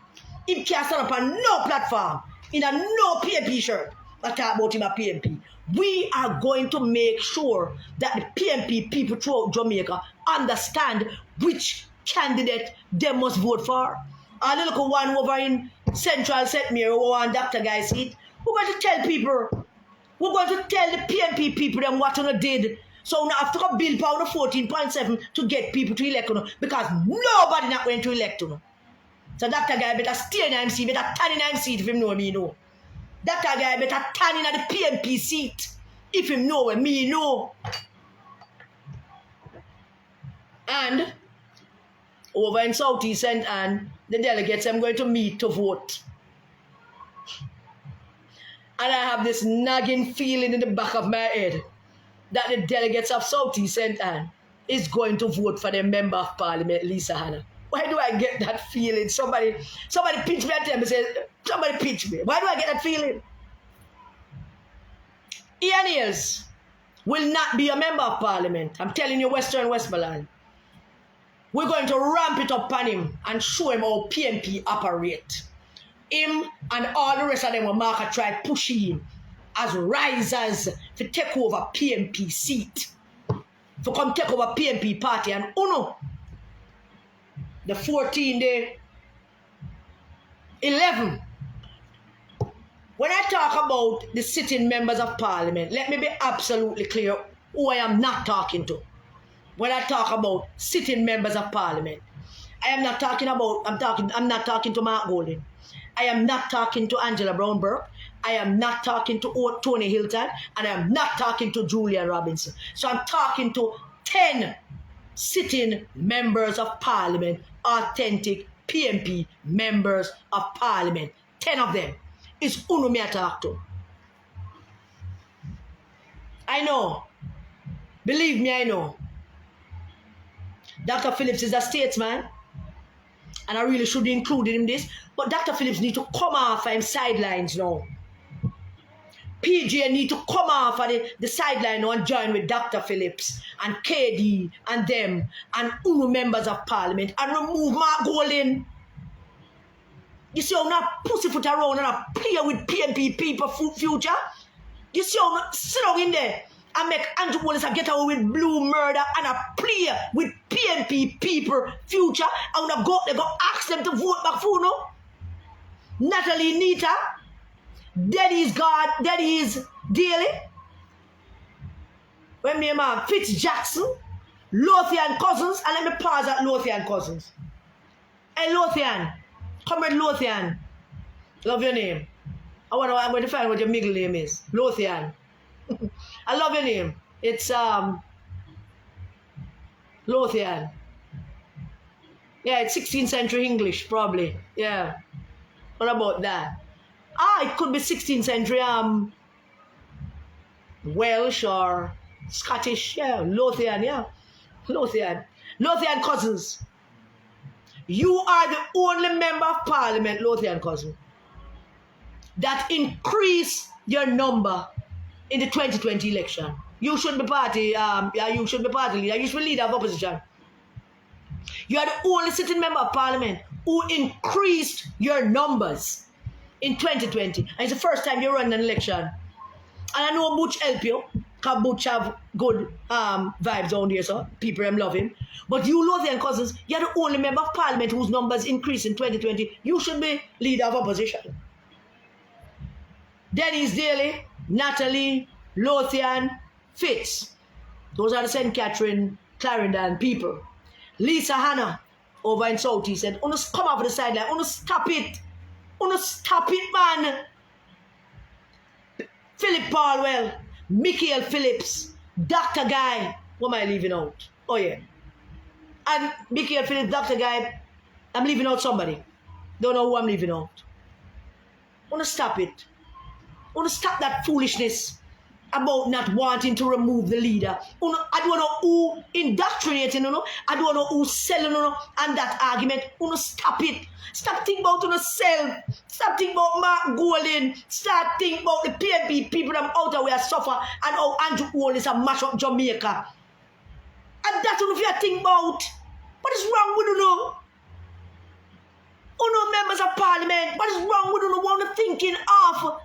Him can't stand up on no platform in a no PMP shirt and talk about him a PMP. We are going to make sure that the PMP people throughout Jamaica understand which candidate they must vote for. A little one over in Central St. Mary who want Dr. Guy seat. We're going to tell people, we're going to tell the PMP people them what you did. So now have to go bill pound 14.7 to get people to elect you because nobody not going to elect you. So Dr. Guy better stay in MC, better turn in MC if him know me know. Dr. Guy better turn in at the PMP seat if him know what me know. And over in Southeast St. Anne, the delegates I'm going to meet to vote. And I have this nagging feeling in the back of my head that the delegates of Southeast St. Anne is going to vote for the Member of Parliament, Lisa Hanna. Why do I get that feeling? Somebody pinch me and tell me, say, somebody pinch me. Why do I get that feeling? Ian Hills will not be a Member of Parliament. I'm telling you, Westmoreland. We're going to ramp it up on him and show him how PMP operate. Him and all the rest of them will mark a try pushing him as risers to take over PMP seat. To come take over PMP party and uno. The 14-day 11. When I talk about the sitting members of Parliament, let me be absolutely clear who I am not talking to. When I talk about sitting members of Parliament, I am not talking about, I'm not talking to Mark Golding. I am not talking to Angela Brown-Burke. I am not talking to Tony Hilton. And I am not talking to Julian Robinson. So I'm talking to 10 sitting members of Parliament, authentic PMP members of Parliament. 10 of them is uno me I talk to. I know. Believe me, I know. Dr. Phillips is a statesman, and I really should include him in this, but Dr. Phillips need to come off of him sidelines now. PJ need to come off of the sideline now and join with Dr. Phillips and KD and them and UNO members of Parliament and remove Mark Golding. You see how not pussyfoot around and not play with PMP people future? You see how not sit down in there and make Andrew Wallace get away with blue murder and a play with PMP people future and they go ask them to vote back for no? Natalie Nita, Daddy's God, Daddy's Daily. When me and man Fitz Jackson, Lothian Cousins, and let me pause at Lothian Cousins. Hey Lothian, Comrade Lothian, love your name. I'm going to find what your middle name is. Lothian. I love your name. It's Lothian. Yeah, it's 16th century English, probably. Yeah. What about that? It could be 16th century Welsh or Scottish. Yeah, Lothian, yeah. Lothian. Lothian Cousins. You are the only member of Parliament, Lothian Cousin, that increase your number in the 2020 election. You should be party, you should be party leader, you should be leader of opposition. You are the only sitting member of Parliament who increased your numbers in 2020. And it's the first time you run an election. And I know Butch help you. Because Butch have good vibes down there, so people them love him. But you, Lothian Cousins, you're the only member of parliament whose numbers increased in 2020. You should be leader of opposition. Dennis Daly, Natalie, Lothian, Fitz. Those are the St. Catherine, Clarendon people. Lisa Hannah over in Southeast said, come off the sideline, stop it. Stop it, man. Philip Palwell, Michael Phillips, Dr. Guy. What am I leaving out? Oh, yeah. And Michael Phillips, Dr. Guy, I'm leaving out somebody. Don't know who I'm leaving out. Stop it. Stop that foolishness about not wanting to remove the leader. I don't know who indoctrinating, I don't know who selling and that argument. Stop it. Stop thinking about yourself. Stop thinking about Mark Golding. Start thinking about the PNP people that out there where suffer and how Andrew Wallace a mash up Jamaica. And that's what you think about. What is wrong with you? Members of parliament, what is wrong with you? What are you thinking of?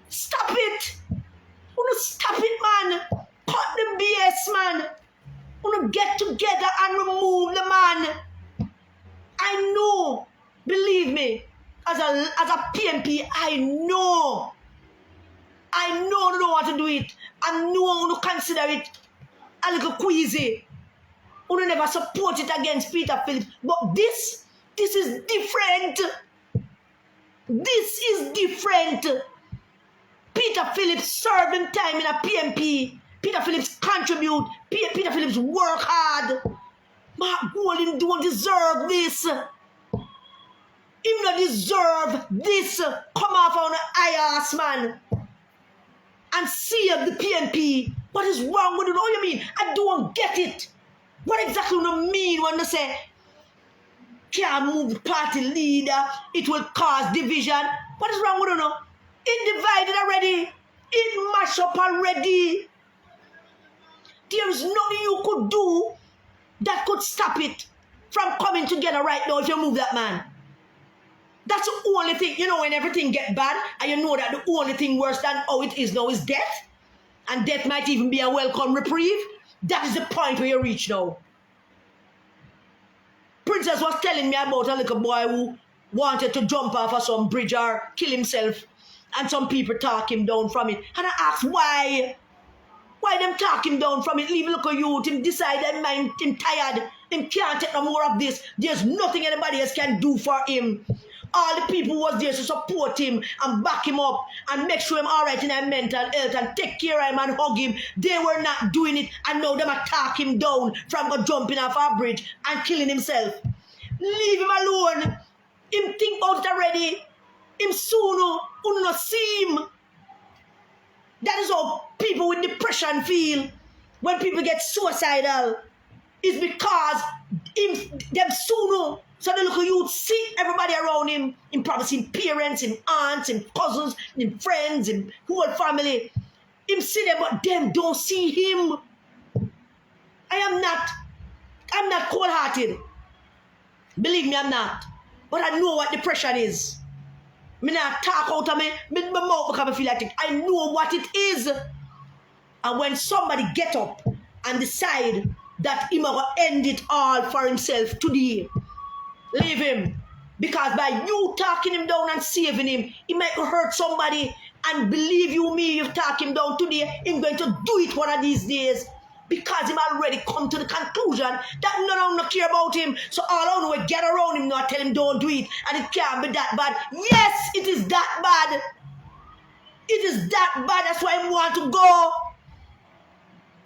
Stop it. Stop it, man. Cut the BS, man. Get together and remove the man. I know. Believe me. As a PMP, I know. I don't want to do it. I know I want to consider it a little queasy. I never support it against Peter Phillips. But this is different. This is different. Peter Phillips serving time in a PMP. Peter Phillips contribute. Peter Phillips work hard. Mark Golding don't deserve this. He don't deserve this. Come off on an IRS, man. And save the PNP. What is wrong with it? What do you mean? I don't get it. What exactly do you mean when they say can't move the party leader, it will cause division? What is wrong with it? It divided already. It mashed up already. There is nothing you could do that could stop it from coming together right now if you move that man. That's the only thing, when everything gets bad, and you know that the only thing worse than how it is now is death, and death might even be a welcome reprieve. That is the point where you reach now. Princess was telling me about a little boy who wanted to jump off of some bridge or kill himself, and some people talk him down from it. And I asked why? Why them talk him down from it? Leave a little youth, him decide that mind, him tired, him can't take no more of this. There's nothing anybody else can do for him. All the people was there to support him and back him up and make sure him all right in his mental health and take care of him and hug him. They were not doing it, and now them attack him down from jumping off a bridge and killing himself. Leave him alone. Him think about it already. Him soon not see him. That is how people with depression feel when people get suicidal. It's because them soon. So the little youth see everybody around him, probably his parents, his aunts, his cousins, his friends, his whole family. Him see them, but them don't see him. I'm not cold-hearted. Believe me, I'm not. But I know what depression is. Me not talk out of me mouth because I feel like it. I know what it is. And when somebody get up and decide that he will end it all for himself today, leave him. Because by you talking him down and saving him, he might hurt somebody. And believe you me, you talk him down today, he's going to do it one of these days. Because him already come to the conclusion that none of them don't care about him. So all I know is get around him now, tell him don't do it. And it can't be that bad. Yes, it is that bad. It is that bad. That's why I want to go.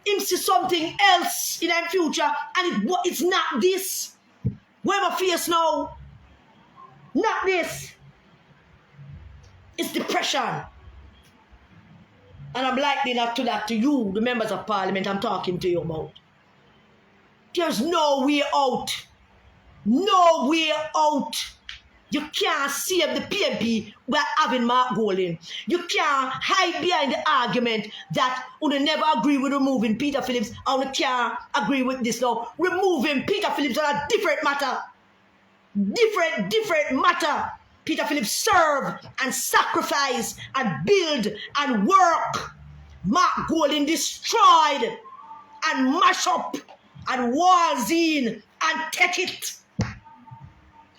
Him see something else in the future. And it's not this. Where my face now? Not this. It's depression. And I'm likely not to that to you, the members of parliament I'm talking to you about. There's no way out. No way out. You can't save the PNP by having Mark Golding. You can't hide behind the argument that you never agree with removing Peter Phillips, and you can't agree with this now. Removing Peter Phillips on a different matter. Different matter. Peter Phillips serve and sacrifice and build and work Mark Golding destroyed and mash up and walls in and take it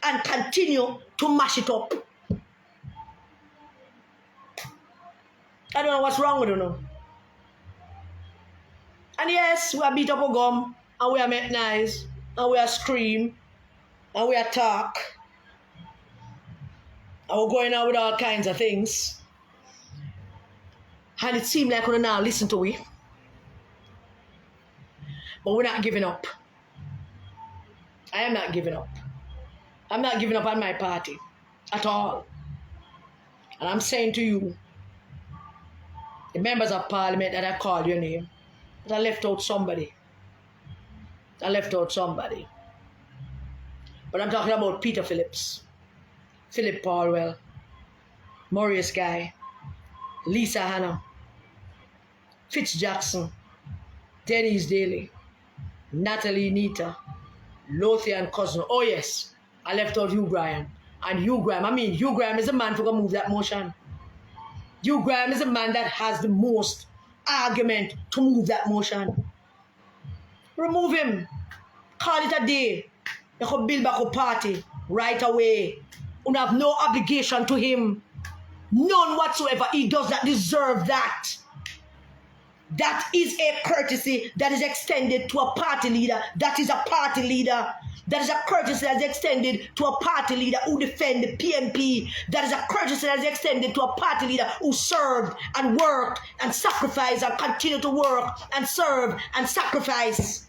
and continue to mash it up. I don't know what's wrong with you now. And yes, we are beat up a gum, and we are make nice, and we are scream, and we are talk, and we're going out with all kinds of things. And it seemed like we now listen to it. But we're not giving up. I am not giving up. I'm not giving up on my party at all. And I'm saying to you, the members of parliament that I called your name, that I left out somebody. I left out somebody. But I'm talking about Peter Phillips, Philip Paulwell, Maurice Guy, Lisa Hanna, Fitz Jackson, Denise Daly, Natalie Nita, Lothian Cousin. Oh yes, I left out Hugh Graham. And Hugh Graham is the man who can move that motion. Hugh Graham is the man that has the most argument to move that motion. Remove him. Call it a day. You can build back a party right away. You have no obligation to him. None whatsoever. He does not deserve that. That is a courtesy that is extended to a party leader. That is a party leader. That is a courtesy that is extended to a party leader who defend the PNP. That is a courtesy that is extended to a party leader who served and worked and sacrificed and continue to work and serve and sacrifice.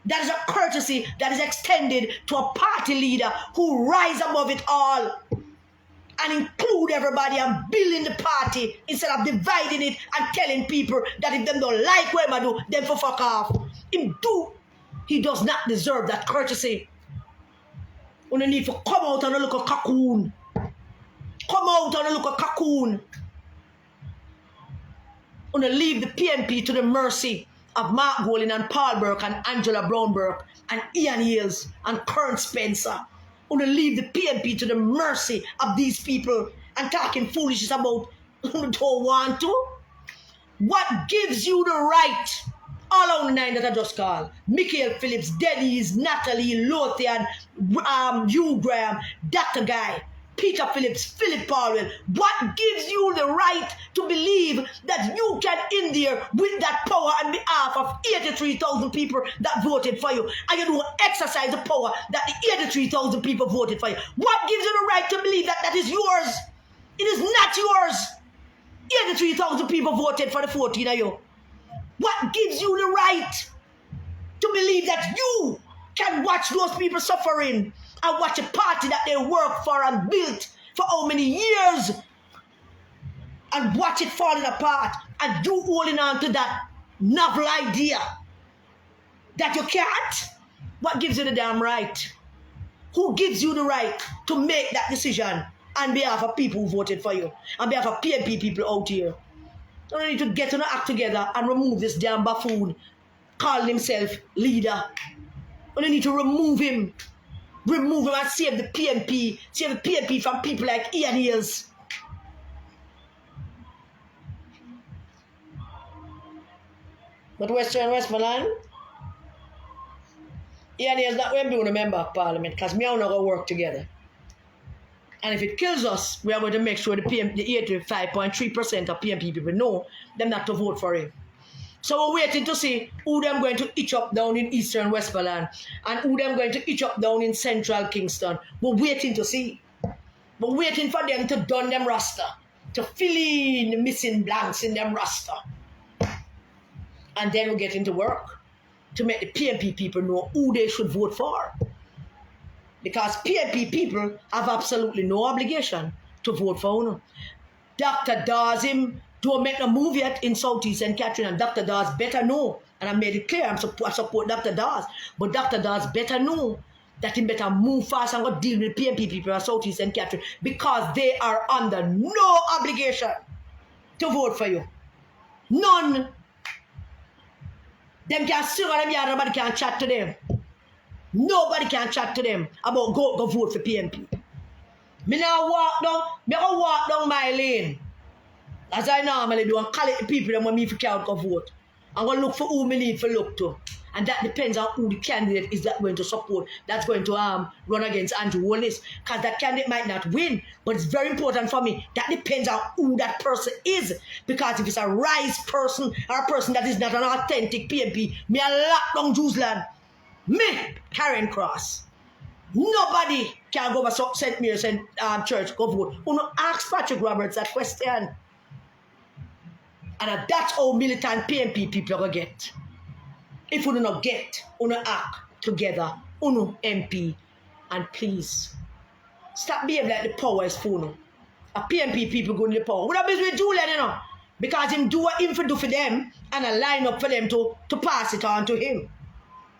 That is a courtesy that is extended to a party leader who rise above it all and include everybody and building the party instead of dividing it and telling people that if them don't like what I do, then for fuck off. He does not deserve that courtesy. You need to come out and look a cocoon. Come out and look a cocoon. You leave the PNP to the mercy of Mark Golding and Paul Burke and Angela Brown Burke and Ian Hales and Kern Spencer. You leave the PNP to the mercy of these people and talking foolishness about you don't want to. What gives you the right? All on the 9 that I just called. Michael Phillips, Denise, Natalie, Lothian, Hugh Graham, Dr. Guy, Peter Phillips, Philip Paulwell. What gives you the right to believe that you can in there with that power on behalf of 83,000 people that voted for you, and you don't exercise the power that the 83,000 people voted for you? What gives you the right to believe that that is yours? It is not yours. 83,000 people voted for the 14 of you. What gives you the right to believe that you can watch those people suffering and watch a party that they worked for and built for how many years and watch it falling apart, and you holding on to that novel idea that you can't? What gives you the damn right? Who gives you the right to make that decision on behalf of people who voted for you, on behalf of PNP people out here? You don't need to get on an act together and remove this damn buffoon calling himself leader. You need to remove him. Remove him and save the PNP. Save the PNP from people like Ian Hales. But Westmoreland, Ian Hales not going to be a member of parliament because me and not going to work together. And if it kills us, we are going to make sure the 85.3% of PNP people know them not to vote for him. So we're waiting to see who them going to itch up down in eastern Westmoreland and who them going to itch up down in central Kingston. We're waiting to see. We're waiting for them to done them roster, to fill in the missing blanks in them roster. And then we'll get into work to make the PNP people know who they should vote for. Because PNP people have absolutely no obligation to vote for him. Dr. Dawes don't make a move yet in Southeast St. Catherine, and Dr. Dawes better know, and I made it clear I support Dr. Dawes, but Dr. Dawes better know that he better move fast and go deal with PNP people in Southeast St. Catherine, because they are under no obligation to vote for you. None. Them can sit on them yard, nobody can chat to them. Nobody can chat to them about go vote for PNP. Me now walk down my lane. as I normally do, and call it the people that want me to count go vote. I'm going to look for who me need to look to. And that depends on who the candidate is that going to support, that's going to run against Andrew Wallace. Because that candidate might not win, but it's very important for me. That depends on who that person is. Because if it's a rise person or a person that is not an authentic PNP, me a lock down Jerusalem. Me, Karen Cross. Nobody can go over St. Mary's Church, go vote. You know, ask Patrick Roberts that question. And that's how militant PNP people are going to get. If you do not get, you act together, you MP, and please, stop behaving like the power is full. A PNP people go in the power. What happens with Julian, you know? Because him do what him do for them, and a line up for them to pass it on to him.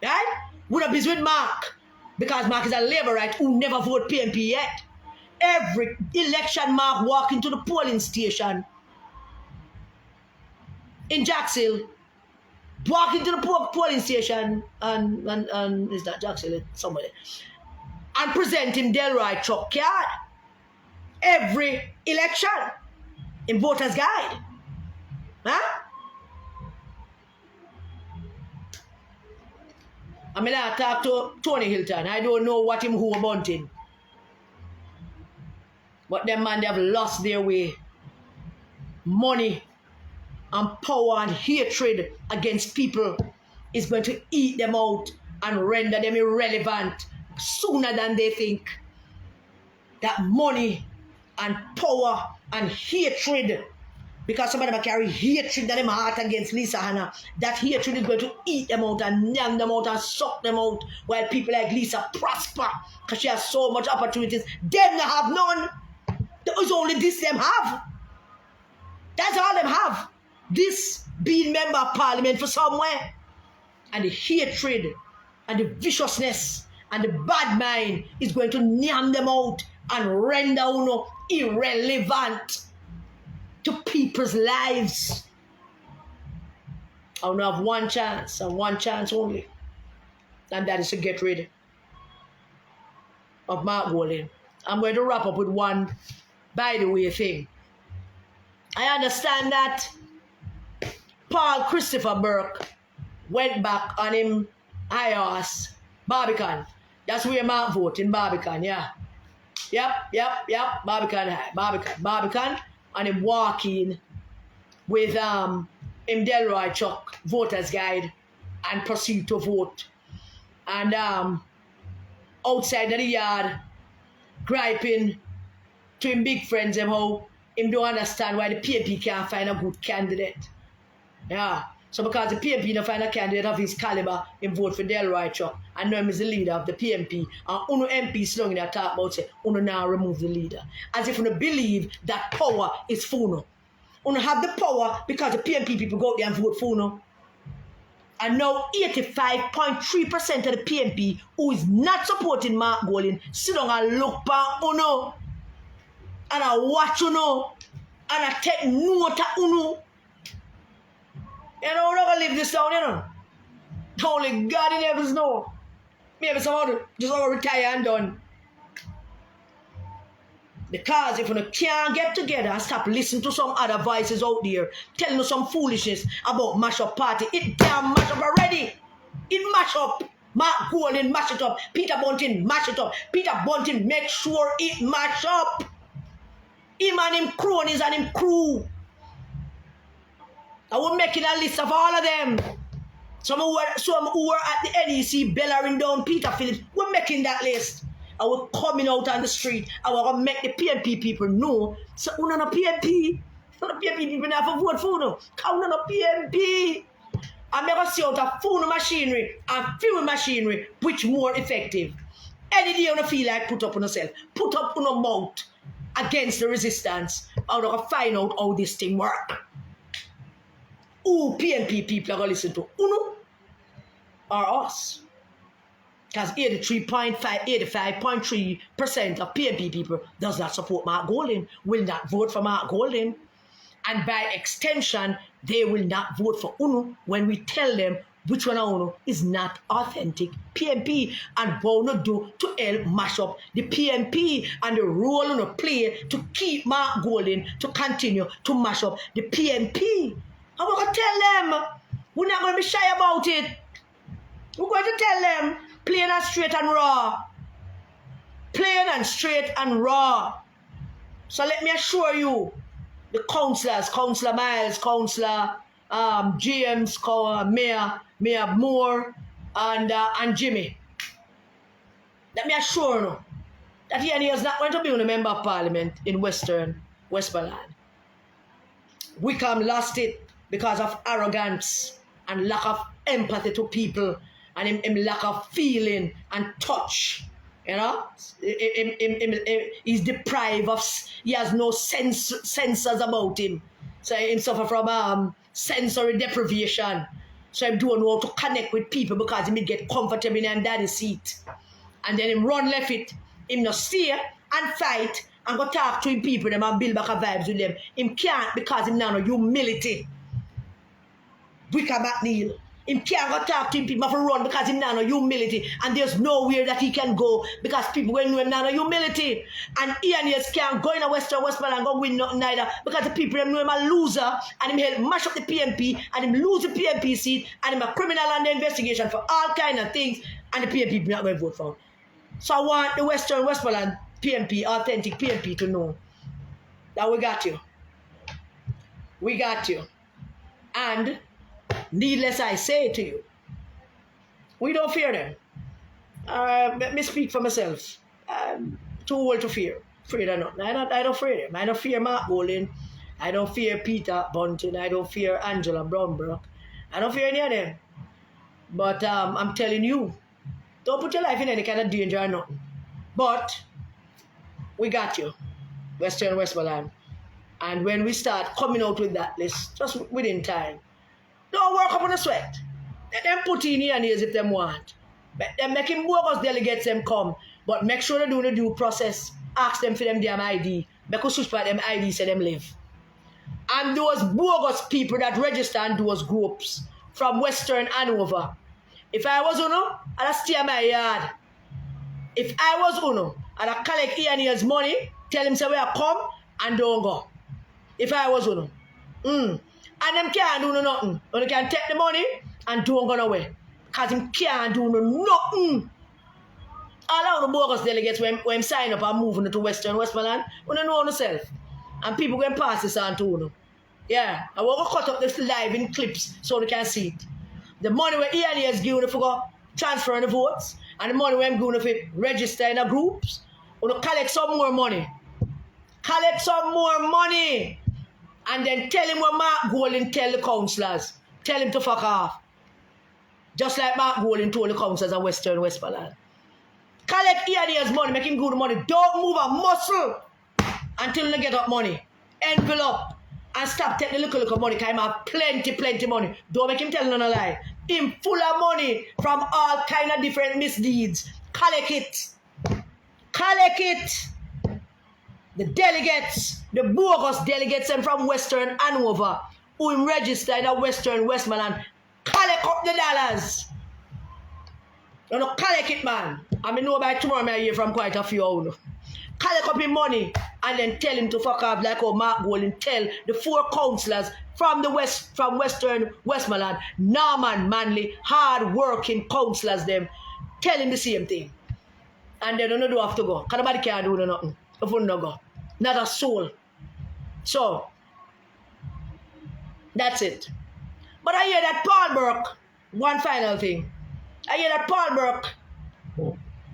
Right? What happens with Mark? Because Mark is a Labourite who never vote PNP yet. Every election, Mark walk into the polling station in Jacksonville, walk into the polling station and is that Jacksonville? Somebody. And present him Delroy truck card. Every election in voter's guide. Huh? I mean, I talk to Tony Hilton. I don't know what him who about him. But them man, they have lost their way. Money and power and hatred against people is going to eat them out and render them irrelevant sooner than they think. That money and power and hatred, because some of them carry hatred that them heart against Lisa Hanna, that hatred is going to eat them out and nyam them out and suck them out, while people like Lisa prosper because she has so much opportunities. Them not have none. There is only this them have. That's all them have. This being member of parliament for somewhere. And the hatred and the viciousness and the bad mind is going to nyam them out and render irrelevant to people's lives. I only have one chance and one chance only. And that is to get rid of Mark Golding. I'm going to wrap up with one by the way thing. I understand that Paul Christopher Burke went back on him high horse, Barbican. That's where Mark vote, in Barbican, yeah. Yep, Barbican. And him walking with him Delroy Chuck, voter's guide, and proceed to vote. And outside of the yard, griping to him big friends how him don't understand why the PNP can't find a good candidate. Yeah. So because the PNP don't find a candidate of his caliber, him vote for Delroy Chuck and know him as the leader of the PNP. And uno MP slung in that talk about say, uno now remove the leader. As if uno believe that power is funo. Uno have the power because the PNP people go out there and vote for uno. And now 85.3% of the PNP who is not supporting Mark Golding sit down and look back uno. And I watch uno. And I take note of uno. You know, we're not going to live this down, you know. Only God in heaven knows. Maybe someone just want to retire and done. Because if you can't get together and stop listening to some other voices out there, telling you some foolishness about mash up party, it damn mash up already. It mash up. Mark Golding mash it up. Peter Bunting mash it up. Peter Bunting make sure it mash up. Him and him cronies and him crew. I was making a list of all of them. Some who were at the NEC, bellaring down Peter Phillips. We're making that list. I was coming out on the street. I was going to make the PNP people know. So, we're not a PNP. Not a PNP people have to vote for no. Because we're not a PNP. I'm going to see out a phone machinery and fuel machinery which more effective. Any day you feel like put up on yourself. Put up on your mouth against the resistance. I'm going to find out how this thing works. Who PNP people are going to listen to? Uno or us? Because 85.3% of PNP people does not support Mark Golding, will not vote for Mark Golding. And by extension, they will not vote for Uno when we tell them which one I know is not authentic PMP and what no do to help mash up the PMP and the role on the play to keep Mark Golding to continue to mash up the PMP. I'm going to tell them, we're not going to be shy about it. We're going to tell them, plain and straight and raw. Plain and straight and raw. So let me assure you, the councillors, Councillor Miles, Councillor James, Mayor Moore, and Jimmy. Let me assure you that he is not going to be a member of Parliament in Westmoreland. Wickham lost it because of arrogance and lack of empathy to people and him lack of feeling and touch. You know, he's deprived of, he has no sensors about him. So he suffer from sensory deprivation. So he don't know how to connect with people because he may get comfortable in his daddy's seat. And then him run left it. Him not stay and fight and go talk to him people them and build back a vibes with them. Him can't because him now no humility. Wickham McNeil. Him can't go talk to him people for run because him now no humility. And there's nowhere that he can go because people will know him now no humility. And Ian can't go in a Westmoreland and go win nothing neither because the people them know him a loser and him help mash up the PMP and him lose the PMP seat and him a criminal under investigation for all kind of things and the PMP not going to vote for him. So I want the Westmoreland PMP, authentic PMP to know that we got you. We got you. And needless I say to you, we don't fear them. Let me speak for myself. I'm too old to fear. Afraid or not. I don't fear them. I don't fear Mark Golding. I don't fear Peter Bunting. I don't fear Angela Brownbrook. I don't fear any of them. But I'm telling you, don't put your life in any kind of danger or nothing. But we got you, Westmoreland. And when we start coming out with that list, just within time, don't work up on the sweat. Let them put in here and ears if them want. But them making bogus delegates them come. But make sure they do the due process. Ask them for them damn ID. Because switch by them ID say them live. And those bogus people that register in those groups from Western Hanover. If I was Uno, I'd stay in my yard. If I was Uno, I'd collect Ian's money, tell him say where I come and don't go. If I was Uno. And them can't do nothing. They can take the money and don't go nowhere. Because him can't do nothing. All of the bogus delegates when sign up and moving to Westmoreland, we don't know yourself. And people can pass this on to you. Yeah. I want to cut up this live in clips so they can see it. The money where Ian is giving for transferring the votes, and the money where I'm going to register in the groups, we will collect some more money. Collect some more money. And then tell him what Mark Golding tell the councillors. Tell him to fuck off. Just like Mark Golding told the councillors of Westmoreland. Collect Ian's money, make him good money. Don't move a muscle until you get up money. Envelope. And stop taking the little money because he have plenty money. Don't make him tell no lie. Him full of money from all kind of different misdeeds. Collect it. Collect it. The delegates, the bogus delegates them from Western Hanover who him register in a Westmoreland, collect up the dollars. You know, collect it, man. I mean, know by tomorrow I hear from quite a few of you. Collect up his money and then tell him to fuck off like how Mark Golding tell the 4 councillors from Western Westmoreland, Norman Manley, hard-working councillors them, tell him the same thing. And they don't have to go. Because nobody can do nothing if we don't go. Not a soul. So, that's it. But I hear that Paul Burke, one final thing. I hear that Paul Burke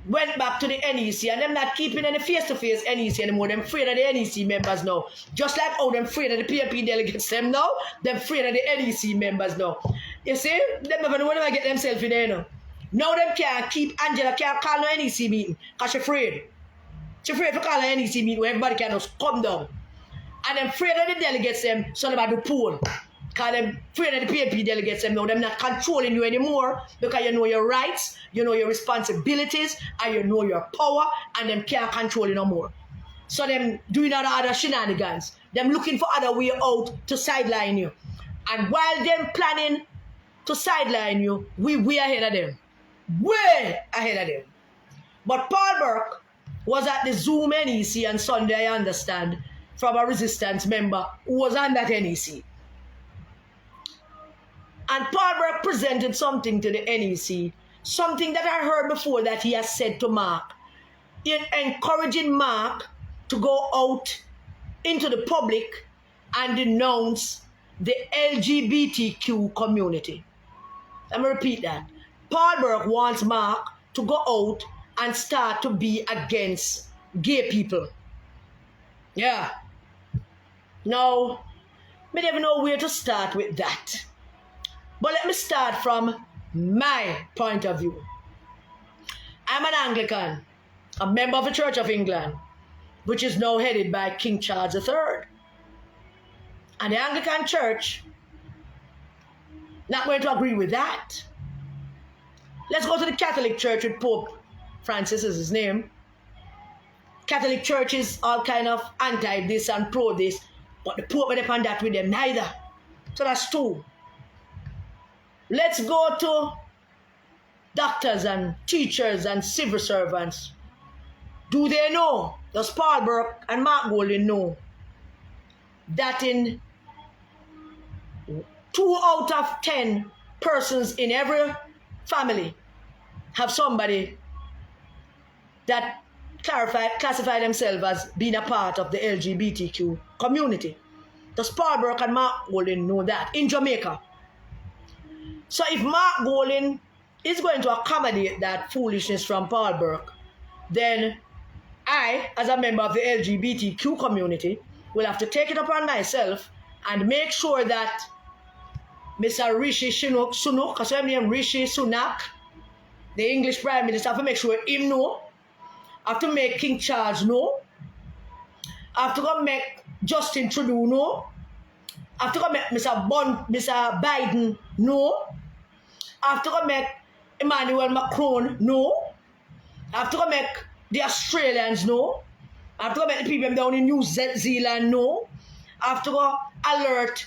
went back to the NEC and them not keeping any face-to-face NEC anymore. Them afraid of the NEC members now. Just like how them afraid of the PMP delegates them now, them afraid of the NEC members now. You see? Them never know when they get themselves in there now. Now them can't keep, Angela can't call no NEC meeting because she's afraid. She's afraid to call an NEC meeting where everybody can just come down. And them afraid of the delegates them, so they do poll. Because them afraid of the PMP delegates them now, them not controlling you anymore because you know your rights, you know your responsibilities, and you know your power, and them can't control you no more. So them doing other shenanigans. Them looking for other way out to sideline you. And while them planning to sideline you, we ahead of them. Way ahead of them. But Paul Burke was at the Zoom NEC on Sunday, I understand, from a resistance member who was on that NEC. And Paul Burke presented something to the NEC, something that I heard before that he has said to Mark, in encouraging Mark to go out into the public and denounce the LGBTQ community. Let me repeat that. Paul Burke wants Mark to go out and start to be against gay people. Yeah. Now, I don't even know where to start with that. But let me start from my point of view. I'm an Anglican, a member of the Church of England, which is now headed by King Charles III. And the Anglican Church not going to agree with that. Let's go to the Catholic Church with Pope Francis is his name. Catholic churches all kind of anti this and pro this, but the Pope went upon that with them neither. So that's two. Let's go to doctors and teachers and civil servants. Do they know, does Paul Burke and Mark Golding know, that in 2 out of 10 persons in every family have somebody that classify themselves as being a part of the LGBTQ community? Does Paul Burke and Mark Golding know that in Jamaica? So if Mark Golding is going to accommodate that foolishness from Paul Burke, then I, as a member of the LGBTQ community, will have to take it upon myself and make sure that Mr. Rishi Sunak, because I name Rishi Sunak, the English Prime Minister, I have to make sure him know. I have to make King Charles know. I have to go make Justin Trudeau know. I have to go make Mr. Biden know. I have to go make Emmanuel Macron know. I have to go make the Australians know. I have to go make the people down in New Zealand know. I have to go alert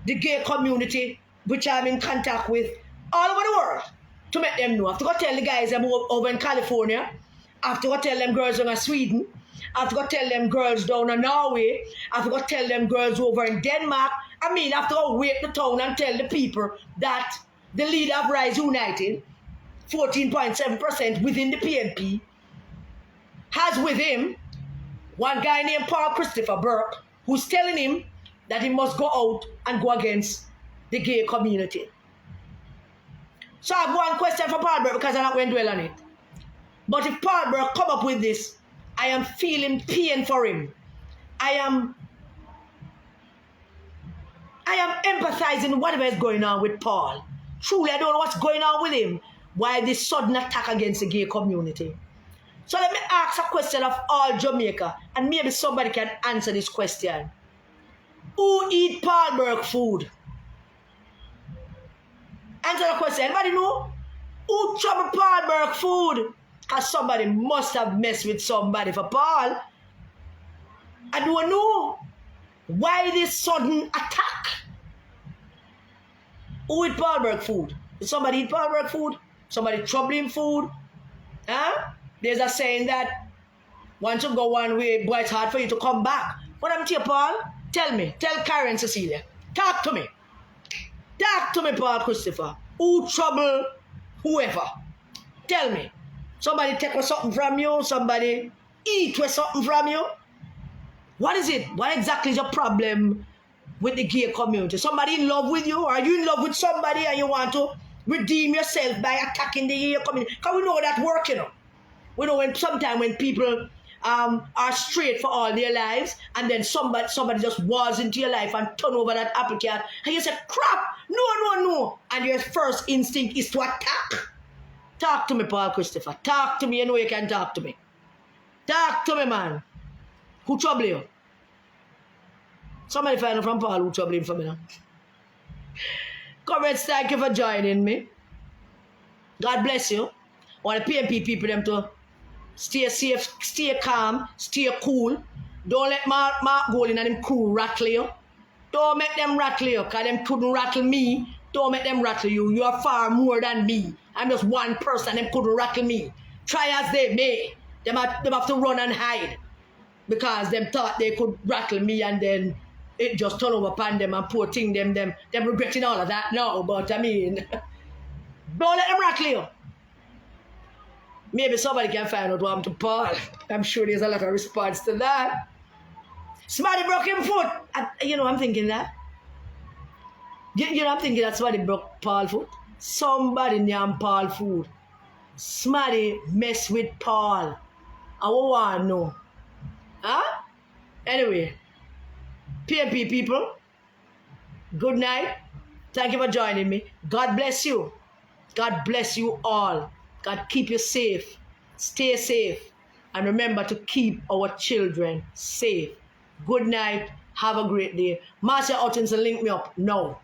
the gay community, which I'm in contact with all over the world, to make them know. I have to go tell the guys over in California. I have to go tell them girls down in Sweden. I have to go tell them girls down in Norway. I have to go tell them girls over in Denmark. I have to go wake the town and tell the people that the leader of Rise United, 14.7% within the PNP, has with him one guy named Paul Christopher Burke, who's telling him that he must go out and go against the gay community. So I have one question for Paul Burke, because I'm not going to dwell on it. But if Paul Burke come up with this, I am feeling pain for him. I am empathizing whatever is going on with Paul. Truly, I don't know what's going on with him. Why this sudden attack against the gay community? So let me ask a question of all Jamaica, and maybe somebody can answer this question. Who eat Paul Burke food? Answer the question. Anybody know? Who trouble Paul Burke food? Because somebody must have messed with somebody for Paul. I don't know why this sudden attack. Who eat Paul Burke food? Did somebody eat Paul Burke food? Somebody trouble him food? Huh? There's a saying that once you go one way, boy, it's hard for you to come back. What I'm to you, Paul? Tell me. Tell Karen Cecilia. Talk to me. Talk to me, Paul Christopher. Who trouble whoever? Tell me. Somebody take something from you? Somebody eat something from you? What is it? What exactly is your problem with the gay community? Somebody in love with you? Are you in love with somebody and you want to redeem yourself by attacking the gay community? Because we know that work, you know. We know sometimes when people are straight for all their lives, and then somebody just walls into your life and turn over that apple cart, and you say, crap, no. And your first instinct is to attack. Talk to me, Paul Christopher. Talk to me. You know you can talk to me. Talk to me, man. Who trouble you? Somebody find out from Paul who trouble him for me now. Comments, thank you for joining me. God bless you. I want the PNP people them to stay safe, stay calm, stay cool. Don't let Mark Golding and them crew rattle you. Don't make them rattle you, because them couldn't rattle me Don't make them rattle you. You are far more than me. I'm just one person. Them couldn't rattle me. Try as they may. Them have to run and hide. Because them thought they could rattle me and then it just turn over upon them and poor thing them regretting all of that now. But I mean, don't let them rattle you. Maybe somebody can find out what happened to Paul. I'm sure there's a lot of response to that. Somebody broke him foot. I'm thinking that. I'm thinking that somebody broke Paul's foot. Somebody named Paul foot. Somebody mess with Paul. I want to know. Huh? Anyway, PMP people, good night. Thank you for joining me. God bless you. God bless you all. God keep you safe. Stay safe. And remember to keep our children safe. Good night. Have a great day. Marcia Ottens, link me up now.